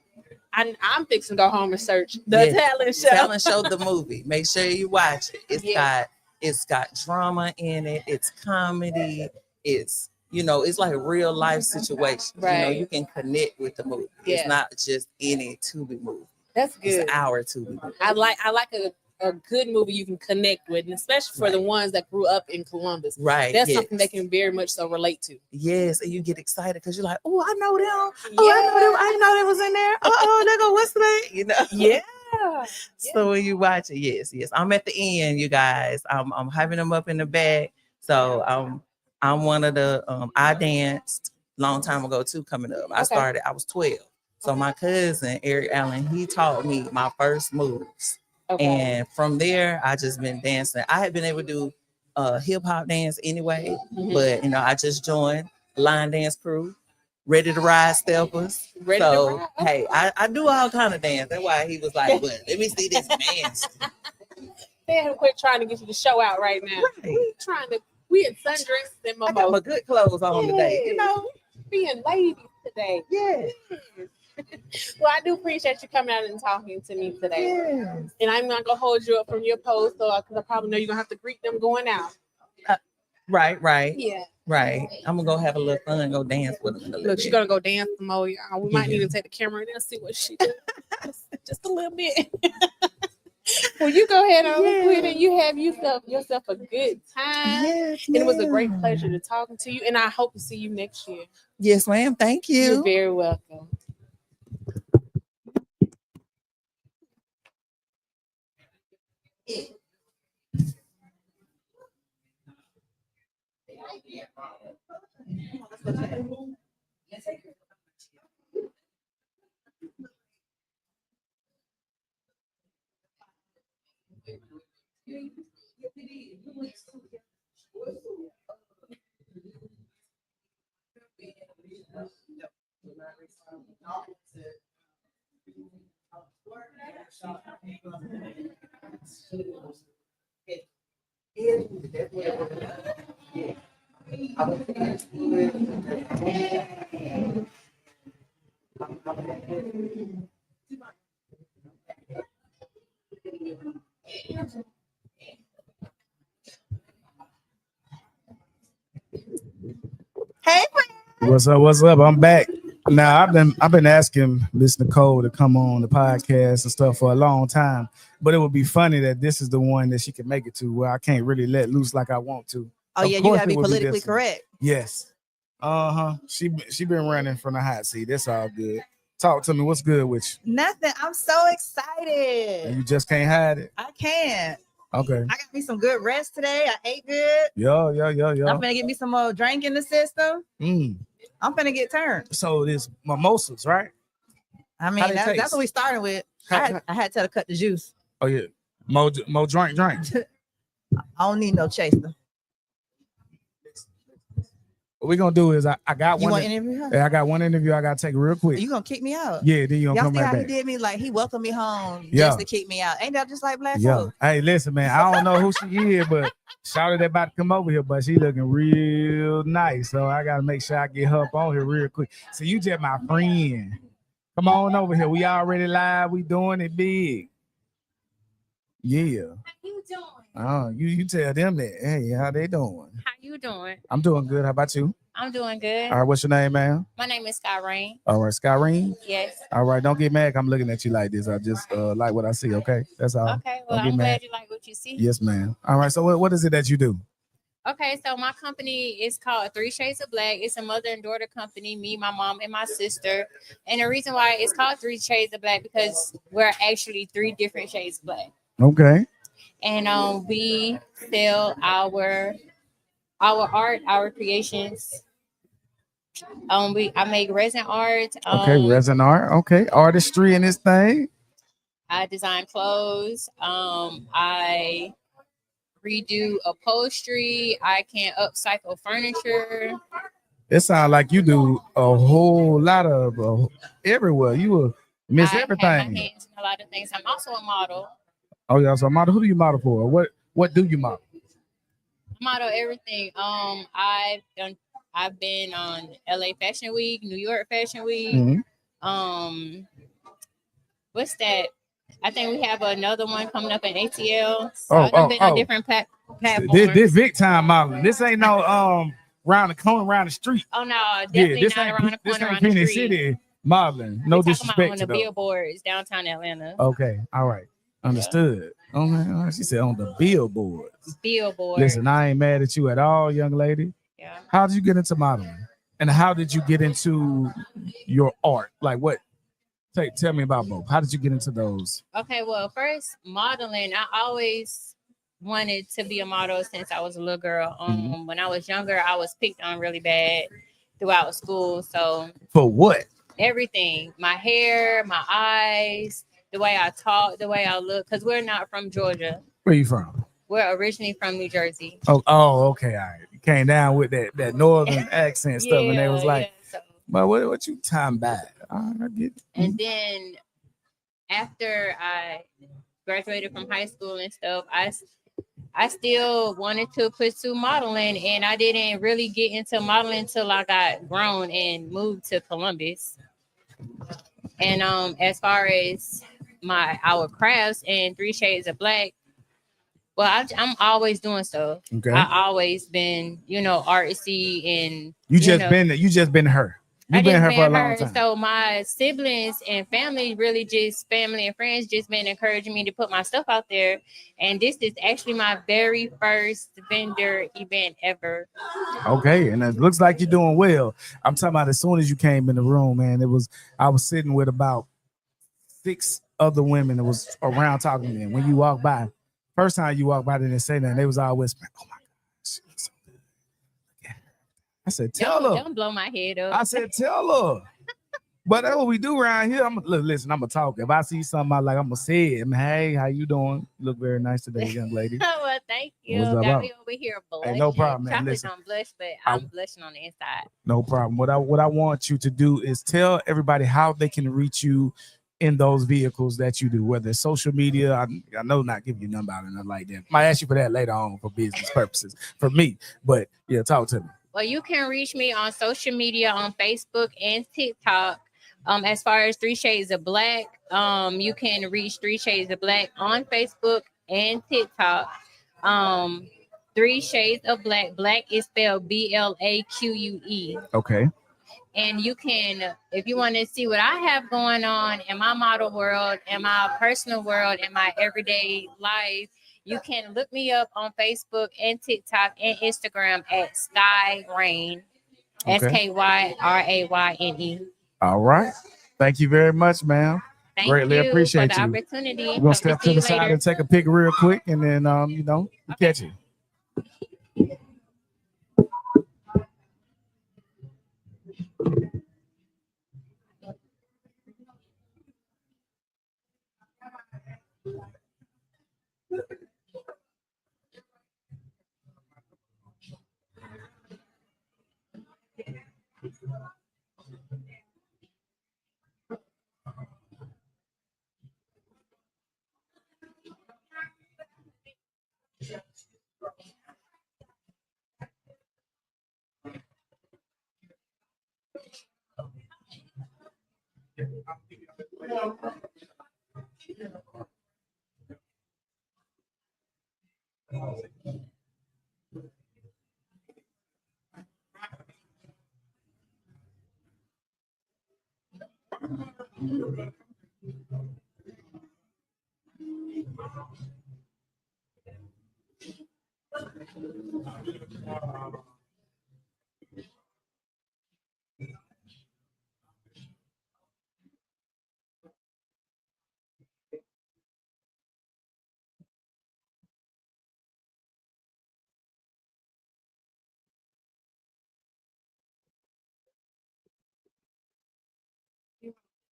I'm fixing to go home and search the Talent Show. Talent Show the Movie. Make sure you watch it. It's got drama in it. It's comedy. It's it's like real life situations. Right. You can connect with the movie. Yeah. It's not just any Tubi movie. That's good. It's our Tubi movie. I like a good movie you can connect with, and especially for the ones that grew up in Columbus. Right. That's yes. something they can very much so relate to. Yes, and you get excited because you're like, oh, I know them. Oh, I know them. I didn't know they was in there. Oh, they go, what's the name? Yeah. So when you watch it, yes. I'm at the end, you guys. I'm having them up in the back. So I'm one of the I danced long time ago too. Coming up, I was 12. So my cousin Eric Allen, he taught me my first moves. Okay. And from there, I just been dancing. I had been able to do hip hop dance anyway, but I just joined line dance crew, ready to ride steppers. Ready to ride? Hey, I do all kind of dance. That's why he was like, "Well, let me see this dance." They haven't quit trying to get you to show out right now. Right. We in sundress and I got my good clothes on today. Being ladies today. Yeah. Well, I do appreciate you coming out and talking to me today. Yes. And I'm not gonna hold you up from your post, because I probably know you're gonna have to greet them going out. Right. Yeah. Right. I'm gonna go have a little fun and go dance with him. Look, she's gonna go dance some more. Y'all. We might need to take the camera and see what she does. Just a little bit. Well, you go ahead on quit and you have yourself a good time. Yes, and it was a great pleasure to talking to you. And I hope to see you next year. Yes, ma'am. Thank you. You're very welcome. Hey, What's up? What's up? I'm back. Now I've been asking Miss Nicole to come on the podcast and stuff for a long time, but it would be funny that this is the one that she can make it to where I can't really let loose like I want to. Oh Of yeah, you course gotta it be would politically this one. correct. Yes. She been running from the hot seat. That's all good. Talk to me. What's good with you? Nothing. I'm so excited. And you just can't hide it. I can't. Okay. I got me some good rest today. I ate good. Yeah. I'm gonna get me some more drink in the system. I'm gonna get turned. So this mimosas, right? I mean, that's what we started with. I had to tell her to cut the juice. Oh yeah. More drink. I don't need no chaser. What we're gonna do is I got You one. want to interview her? Yeah, I got one interview I gotta take real quick. You gonna kick me out? Yeah, then you gonna Y'all come see right how back. he did me? Like he welcomed me home Yeah. just to kick me out. Ain't that just like black Yeah. folk? Hey, listen, man. I don't know who she is, but shouted about to come over here, but she looking real nice. So I gotta make sure I get her up on here real quick. So you just my friend. Come on over here. We already live. We doing it big. Yeah. How you doing? Oh, you tell them that. Hey, how they doing? How you doing? I'm doing good. How about you? I'm doing good. All right, what's your name, man? My name is Sky Rain. All right, Skyrene. Yes. All right, don't get mad. I'm looking at you like this. I just like what I see. Okay, that's all. Okay. Well, Don't get I'm mad. glad you like what you see. Yes, ma'am. All right. So what is it that you do? Okay, so my company is called Three Shades of Black. It's a mother and daughter company, me, my mom, and my sister. And the reason why it's called Three Shades of Black because we're actually three different shades of black. Okay. And we sell our art, our creations. I make resin art. Okay, resin art. Okay, artistry in this thing. I design clothes. I redo upholstery. I can upcycle furniture. It sounds like you do a whole lot of everywhere. You will miss I have everything. my hands in a lot of things. I'm also a model. Oh yeah, so model. Who do you model for? What do you model? I model everything. I've been on LA Fashion Week, New York Fashion Week. Mhm. What's that? I think we have another one coming up in ATL. So I've been on different platforms. This big time modeling. This ain't no round the corner, around the street. Oh no, definitely this not ain't around the this corner, ain't around the Phoenix street. City modeling. No We're talking disrespect about on to the them. billboards downtown Atlanta. Okay, all right, understood. Okay, she said on the billboard. Billboard. Listen, I ain't mad at you at all, young lady. Yeah. How did you get into modeling? And how did you get into your art? Like what? Tell me about both. How did you get into those? Okay, well, first modeling. I always wanted to be a model since I was a little girl. When I was younger, I was picked on really bad throughout school. So For what? everything, my hair, my eyes, the way I talk, the way I look, because we're not from Georgia. Where you from? We're originally from New Jersey. Oh, okay, all right. You came down with that northern accent stuff, and they was like, so, "But what you talking about?" I get it. and then after I graduated from high school and stuff, I still wanted to pursue modeling, and I didn't really get into modeling until I got grown and moved to Columbus. And as far as our crafts and Three Shades of Black, well, I'm always doing stuff. Okay. I always been, artsy and You just been her. You've been her for a long time. So my siblings and family and friends just been encouraging me to put my stuff out there. And this is actually my very first vendor event ever. Okay, and it looks like you're doing well. I'm talking about as soon as you came in the room, man. I was sitting with about 6 other women that was around talking to me. And when you walk by, first time you walk by, they didn't say nothing. They was all whispering, "Oh my God, she looks so good." Yeah. I said, "Tell her." Don't blow my head up. I said, "Tell her." But that's what we do around here. Listen, I'm gonna talk. If I see something I like, I'm gonna say it. Hey, how you doing? You look very nice today, young lady. Well, thank you. What's up? Got me over here blushing. Hey, no problem, man. Chocolate Listen, don't blush, but I'm blushing on the inside. no problem. What I want you to do is tell everybody how they can reach you in those vehicles that you do, whether it's social media. I know not giving you a number out or nothing like that. Might ask you for that later on for business purposes for me. But yeah, talk to me. Well, you can reach me on social media on Facebook and TikTok. As far as 3 Shades of Black, you can reach 3 Shades of Black on Facebook and TikTok. 3 Shades of Black. Black is spelled BLAQUE. Okay. And you can, if you want to see what I have going on in my model world, in my personal world, in my everyday life, you can look me up on Facebook and TikTok and Instagram at Sky Rain. Okay. SKYRAYNE. All right. Thank you very much, ma'am. Thank Greatly you appreciate for the you. opportunity. We're gonna Hope step see to you the side later. and take a pic real quick, and then we catch you.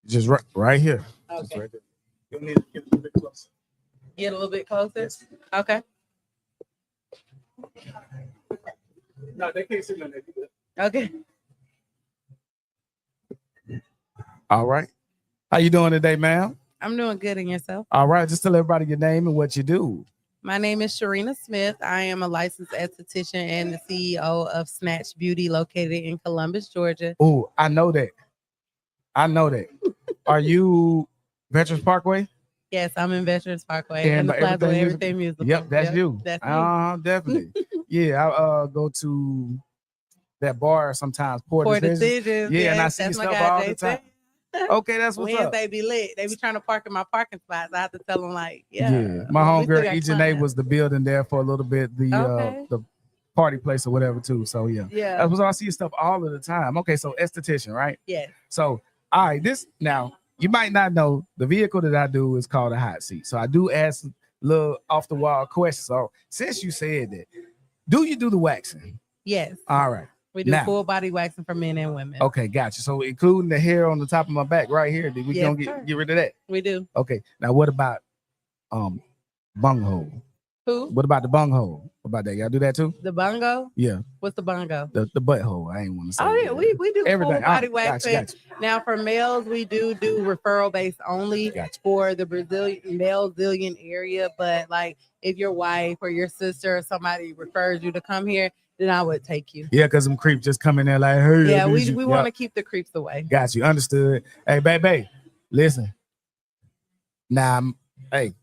Just right here. Just Okay. right there. You'll need to get a little bit closer. Get a little bit closer. Okay. No, they can't see nothing. Okay. All right. How you doing today, ma'am? I'm doing good, and yourself? All right. Just tell everybody your name and what you do. My name is Sharina Smith. I am a licensed esthetician and the CEO of Snatch Beauty, located in Columbus, Georgia. Oh, I know that. Are you Veterans Parkway? Yes, I'm in Veterans Parkway and the by Plaza with Music- Everything Musical. Yep, that's you. That's me. Definitely. Yeah, I go to that bar sometimes. Poor Decisions. Decisions. Yeah, and I Yes, see your that's my stuff guy, all the Jason. time. Okay, that's what's up. Wednesday be lit. They be trying to park in my parking spots. I have to tell them like, yeah. My we still homegirl got EJ clients. was the building there for a little bit, Okay. the party place or whatever too. So yeah. Yeah. That's what I see your stuff all of the time. Okay, so esthetician, right? Yes. So all right, this now you might not know the vehicle that I do is called a hot seat. So I do ask little off the wall questions. So since you said that, do you do the waxing? Yes. All right. We do Now- full body waxing for men and women. Okay, gotcha. So including the hair on the top of my back right here, we Yes, gonna sir. get rid of that. We do. Okay. Now what about bunghole? Who? What about the bunghole? What about that? Y'all do that too? The bongo? Yeah. What's the bongo? The butthole. I ain't want to say. Oh yeah, we do Everything. full body Oh, waxing. gotcha. Now for males, we do referral based only for the male Brazilian area. But like if your wife or your sister or somebody refers you to come here, then I would take you. Yeah, because them creeps just come in there like, hey. Yeah, I we need you. want to Yep. keep the creeps away. Got you. Understood. Hey, baby, listen. Now, hey,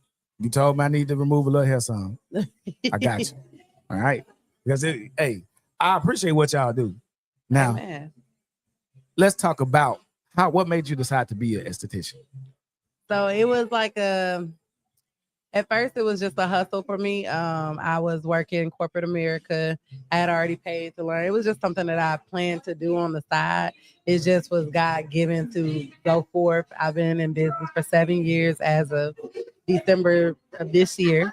you told me I need to remove a little hair some. I got you. All right. Because hey, I appreciate what y'all do. Now, Amen. let's talk about what made you decide to be an esthetician. So it was like at first it was just a hustle for me. I was working in corporate America. I had already paid to learn. It was just something that I planned to do on the side. It just was God given to go forth. I've been in business for 7 years as of December of this year.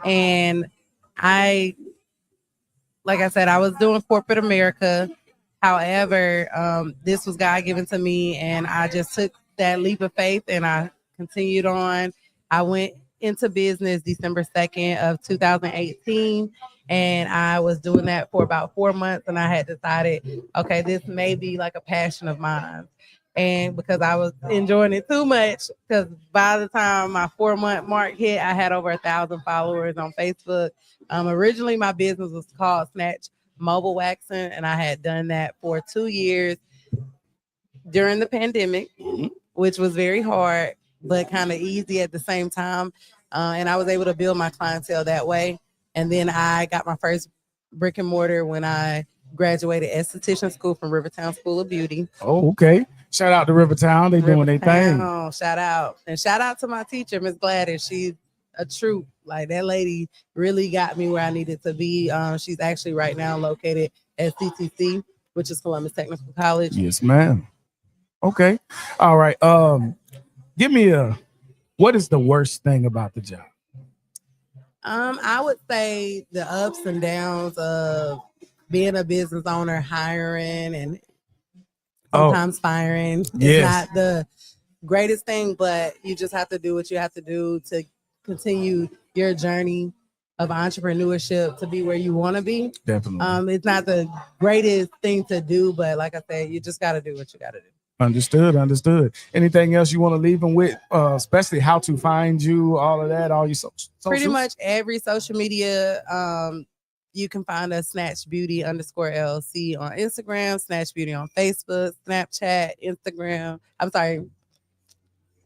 And like I said, I was doing corporate America. However, this was God given to me, and I just took that leap of faith and I continued on. I went into business December 2nd of 2018, and I was doing that for about 4 months, and I had decided, okay, this may be like a passion of mine. And because I was enjoying it too much, because by the time my 4-month mark hit, I had over 1,000 followers on Facebook. Originally, my business was called Snatch Mobile Waxing, and I had done that for 2 years during the pandemic, which was very hard, but kind of easy at the same time. And I was able to build my clientele that way. And then I got my first brick and mortar when I graduated esthetician school from Rivertown School of Beauty. Oh, okay. Shout out to Rivertown. They doing their thing. Rivertown, shout out. And shout out to my teacher, Miss Gladys. She's a troop. Like, that lady really got me where I needed to be. She's actually right now located at CTC, which is Columbus Technical College. Yes, ma'am. Okay. All right. Give me what is the worst thing about the job? I would say the ups and downs of being a business owner, hiring and sometimes firing. It's Yes. not the greatest thing, but you just have to do what you have to do to continue your journey of entrepreneurship to be where you want to be. Definitely. It's not the greatest thing to do, but like I said, you just got to do what you got to do. Understood. Anything else you want to leave them with, especially how to find you, all of that, all your socials? Pretty much every social media. You can find us Snatch Beauty _LC on Instagram, Snatch Beauty on Facebook, Snapchat, Instagram. I'm sorry,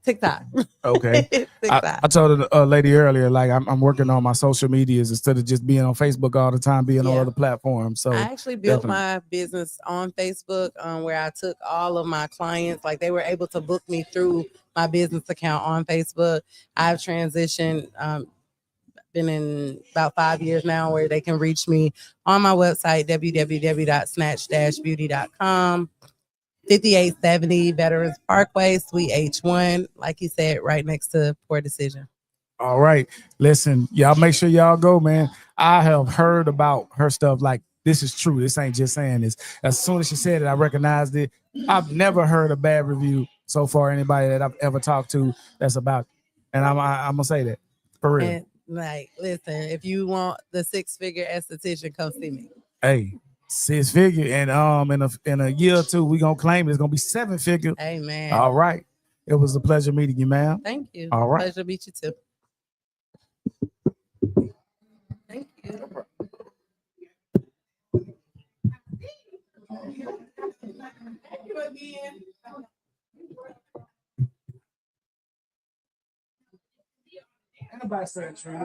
TikTok. Okay. TikTok. I told a lady earlier, like I'm working on my social medias instead of just being on Facebook all the time, being on other platforms. So I actually built definitely. my business on Facebook, where I took all of my clients, like they were able to book me through my business account on Facebook. I've transitioned, been in about 5 years now, where they can reach me on my website, www.snatch-beauty.com. 5870 Veterans Parkway, Suite H1, like you said, right next to Poor Decision. All right. Listen, y'all make sure y'all go, man. I have heard about her stuff. Like, this is true. This ain't just saying this. As soon as she said it, I recognized it. I've never heard a bad review so far, anybody that I've ever talked to that's about it. And I'm gonna say that for real. And like, listen, if you want the 6-figure esthetician, come see me. Hey, 6-figure, and in a year or two, we gonna claim it's gonna be 7-figure. Amen. All right. It was a pleasure meeting you, ma'am. Thank you. All right. Pleasure to meet you too. Thank you. Thank you again. Anybody said true?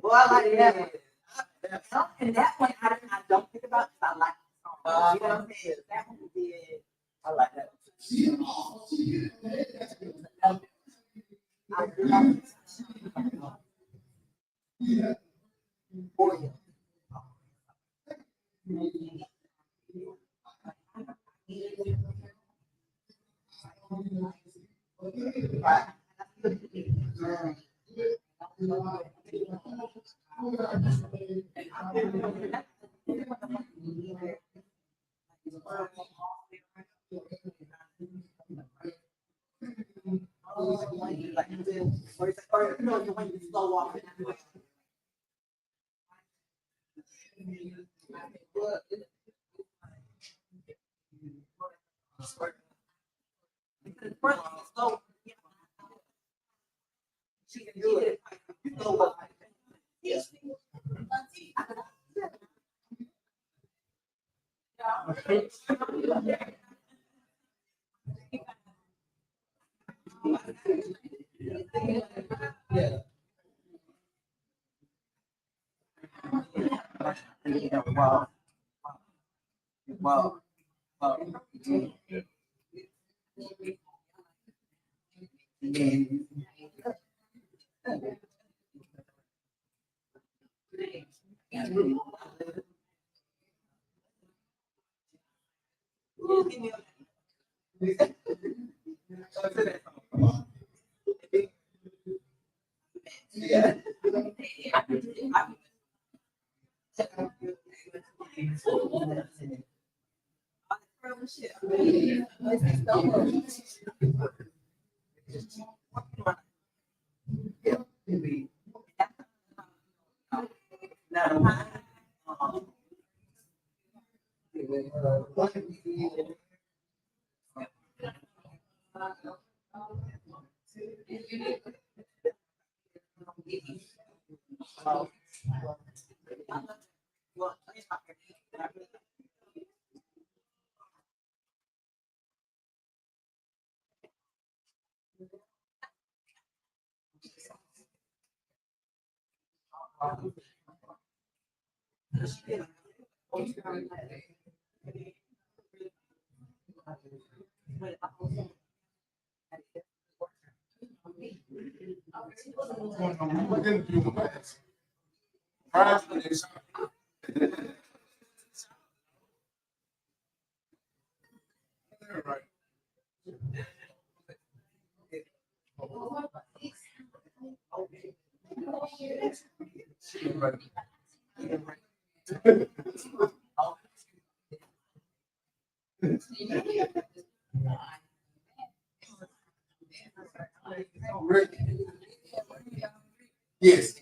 Boy, I like that. And that one I don't think about because I like the song. You know what I'm saying? That one did. I like that. Or you know, when you slow walking. She can do it. Yes. Yeah. Wow. Wow. Wow. Yeah. Yes.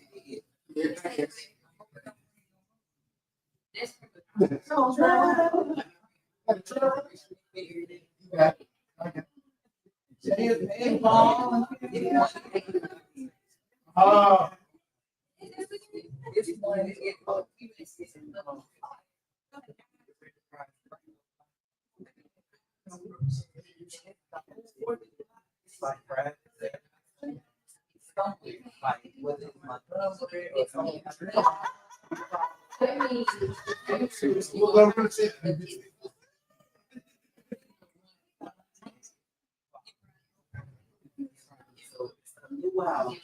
Wow.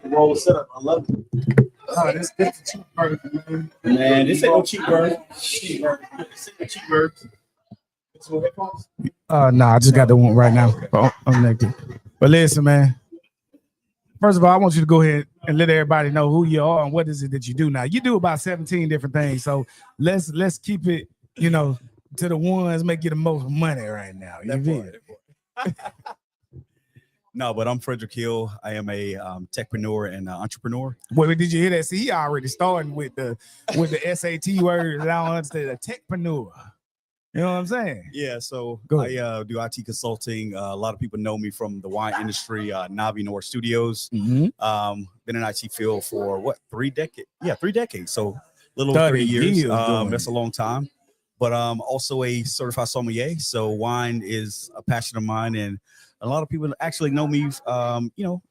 Roll setup. I love it. Oh, this is a cheap version, man. Man, this ain't no cheap version. Cheap version. This ain't a cheap version. This one headphones? Nah, I just got the one right now. I'm connected. But listen, man. First of all, I want you to go ahead and let everybody know who you are and what is it that you do now. You do about 17 different things, so let's keep it, to the ones make you the most money right now. You feel? No, but I'm Frederick Hill. I am a techpreneur and entrepreneur. Wait, did you hear that? See, he already starting with the SAT words. I don't understand. A techpreneur. You know what I'm saying? Yeah, so Go I do IT consulting. A lot of people know me from the wine industry, Navi Noir Studios. Mhm. Been in IT field for what, 3 decades? Yeah, 3 decades. So a little over 30 years. doing That's a long time. But also a certified sommelier. So wine is a passion of mine, and a lot of people actually know me,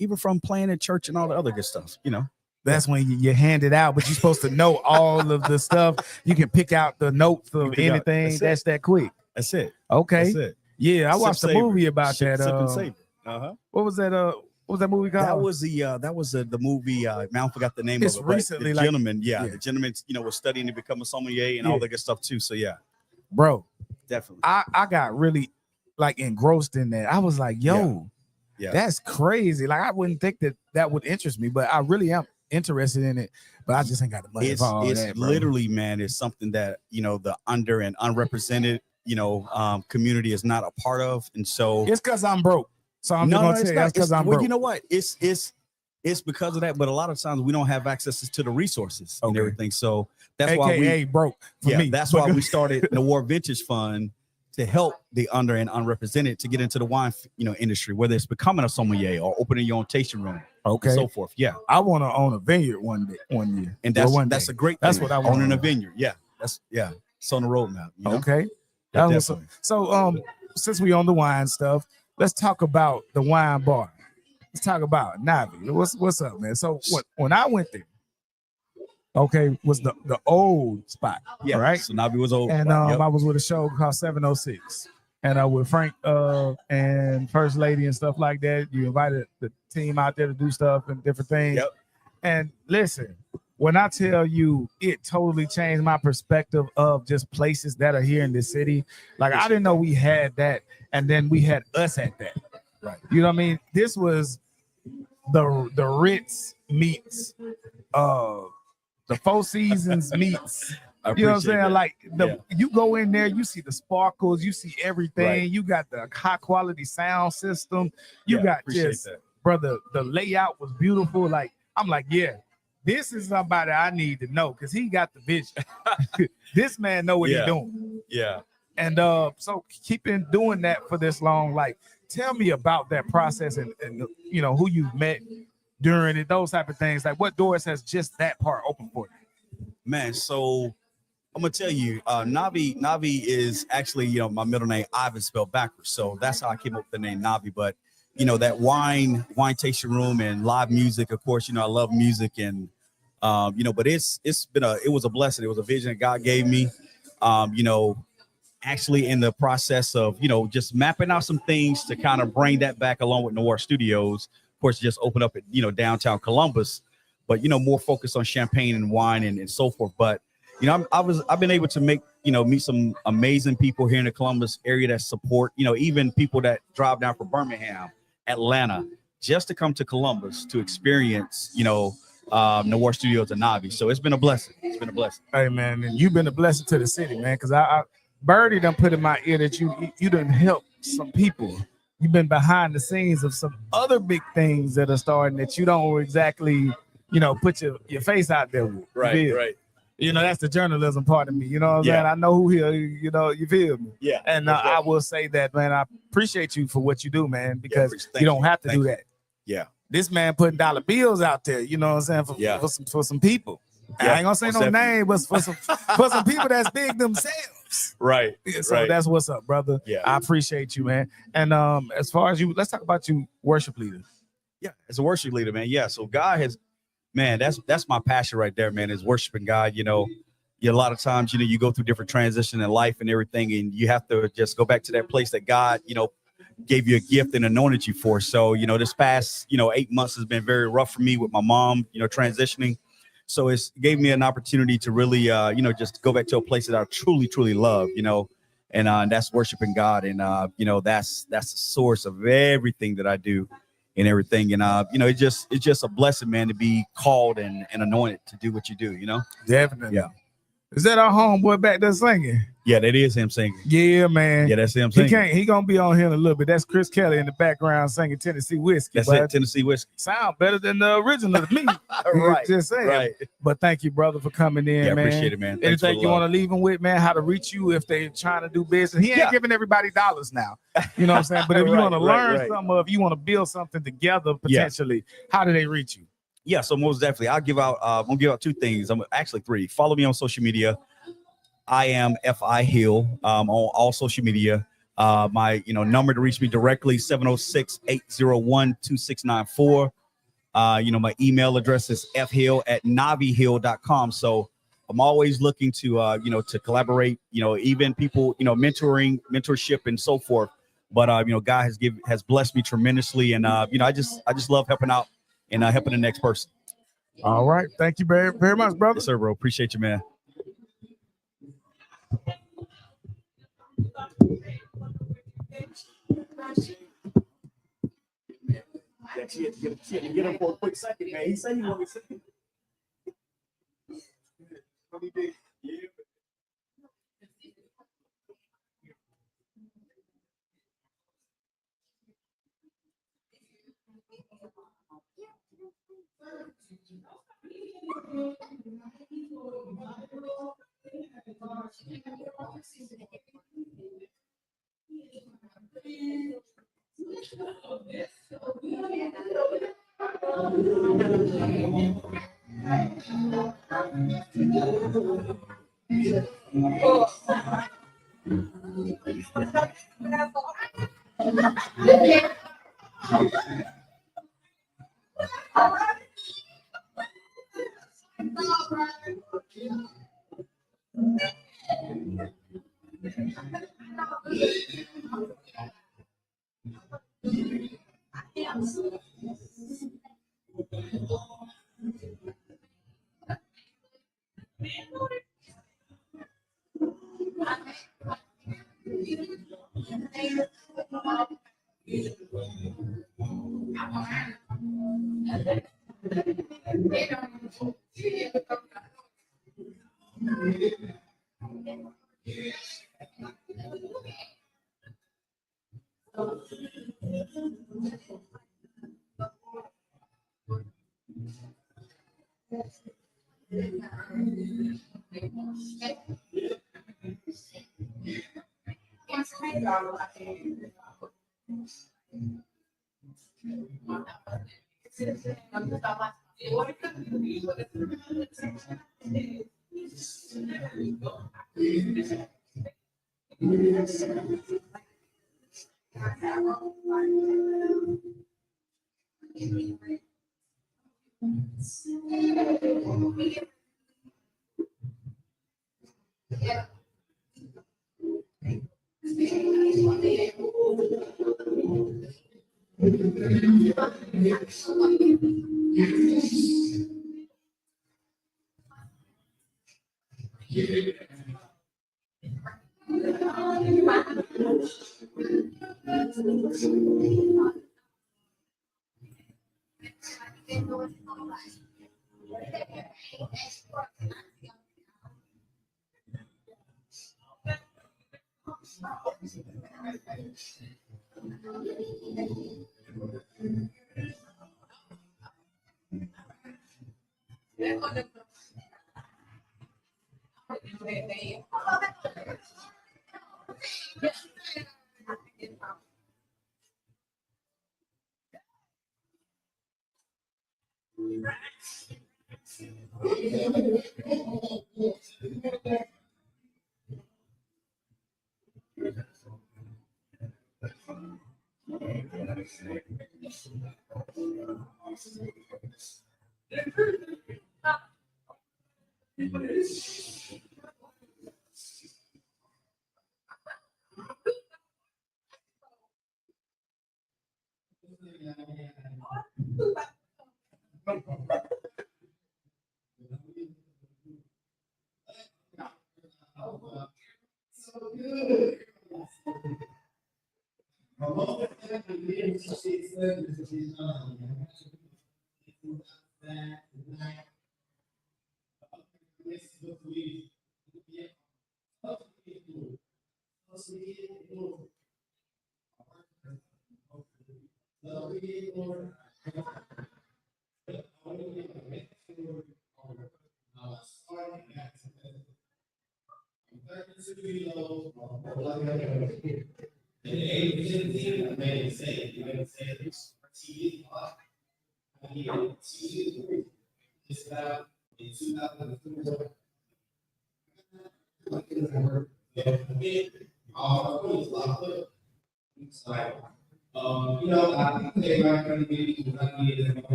even from playing at church and all the other good stuff. That's when you hand it out, but you're supposed to know all of the stuff. You can pick out the notes of pick out- anything. that's That's it. that quick. That's it. Okay. That's it. Yeah, I Sip, watched a savor. movie about Sip, that. Sip and savor. Uh-huh. What was that? What was that movie called? That was the movie. Man, I forgot the name It's of it. But recently, the like- gentleman, yeah. the gentleman, was studying to become a sommelier and all Yeah. that good stuff too. So yeah, Bro, definitely. I got really like engrossed in that. I was like, yo, Yeah. that's crazy. Like I wouldn't think that would interest me, but I really am interested in it. But I just ain't got the money It's for all it's that, bro. literally, man, it's something that the under and unrepresented community is not a part of, and so It's because I'm broke. So I'm no, just gonna it's tell you not. that's because I'm Well, broke. you know what? It's because of that, but a lot of times we don't have access to the resources and everything. So that's why AKA broke for yeah, me. that's why we started the War Vintage Fund to help the under and unrepresented to get into the wine industry, whether it's becoming a sommelier or opening your own tasting room, Okay. and so forth. Yeah, I want to own a vineyard one year. and Or that's one that's day. a great That's thing. what I want. Owning a vineyard. Yeah, it's on the roadmap. Okay. Yeah, That was- definitely. so since we on the wine stuff, let's talk about the wine bar. Let's talk about Navi. What's up, man? So when I went there, okay, was the old spot. Yeah, right. So Navi was old. And Yep. I was with a show called 706. And with Frank and First Lady and stuff like that. You invited the team out there to do stuff and different things. Yep. And listen, when I tell you it totally changed my perspective of just places that are here in this city. Like I didn't know we had that, and then we had us at that. Right. You know what I mean? This was the Ritz meets the Four Seasons meets. I You know what I'm appreciate saying? that. Like Yeah. you go in there, you see the sparkles, you see everything. Right. You got the high quality sound system. You Yeah, got appreciate just that. brother. The layout was beautiful. Like I'm like, yeah, this is somebody I need to know because he got the vision. This man know what Yeah. he's doing. Yeah. And so keeping doing that for this long, like tell me about that process and who you've met during it, those type of things. Like what doors has just that part open for you? Man, so I'm gonna tell you, Navi is actually, my middle name Ivan spelled backwards. So that's how I came up with the name Navi. But that wine tasting room and live music, of course, I love music and but it was a blessing. It was a vision that God gave me. Actually in the process of, just mapping out some things to kind of bring that back along with Noir Studios. Of course, just open up at, downtown Columbus, but, more focused on champagne and wine and so forth. But, I've been able to meet some amazing people here in the Columbus area that support, even people that drive down from Birmingham, Atlanta, just to come to Columbus to experience, Noir Studios and Navi. So it's been a blessing. It's been a blessing. Hey man, and you've been a blessing to the city, man. Because I Birdie done put in my ear that you done help some people. You've been behind the scenes of some other big things that are starting that you don't exactly, put your face out there with. Right, You feel? right. That's the journalism part of me. You know what I'm Yeah. saying? I know who here, you feel me? Yeah. And I will say that, man, I appreciate you for what you do, man, because appreciate- you don't thank have to you. do that. Yeah. This man putting dollar bills out there, you know what I'm saying, for some people. I Yeah, ain't gonna say most no definitely. name, but for some people that's big themselves. Right. Yeah, so right. that's what's up, brother. Yeah. I appreciate you, man. And as far as you, let's talk about you, worship leader. Yeah, as a worship leader, man. Yeah, so God has, man, that's my passion right there, man, is worshiping God. A lot of times, you go through different transition in life and everything, and you have to just go back to that place that God, gave you a gift and anointed you for. So, this past, 8 months has been very rough for me with my mom, transitioning. So it's gave me an opportunity to really, just go back to a place that I truly, truly love, and that's worshiping God. And, that's the source of everything that I do and everything. And, it's just a blessing, man, to be called and anointed to do what you do, Definitely. Yeah. Is that our homeboy back there singing? Yeah, that is him singing. Yeah, man. Yeah, that's him He singing. He gonna be on here in a little bit. That's Chris Kelly in the background singing Tennessee Whiskey. That's it, Tennessee Whiskey. Sound better than the original to me. Right, Just saying. right. But thank you, brother, for coming in, Yeah, man. appreciate it, man. Thanks for Anything the you love. want to leave them with, man? How to reach you if they're trying to do business? He ain't giving everybody dollars now. You know what I'm saying? But if you Right, want to right, learn right. something, or if you want to build something together potentially, how do they reach you? Yeah, so most definitely. I'm gonna give out two things. I'm actually three. Follow me on social media. I am F.I. Hill on all social media. My number to reach me directly 706-801-2694. My email address is fhill@navihill.com. So I'm always looking to to collaborate, even people, mentorship and so forth. But God has blessed me tremendously, and I just love helping out and helping the next person. All right. Thank you very, very much, brother. Yes, sir, bro. Appreciate you, man. Yeah, she had to get him for a quick second, man. He said he wanted to say it. Yeah.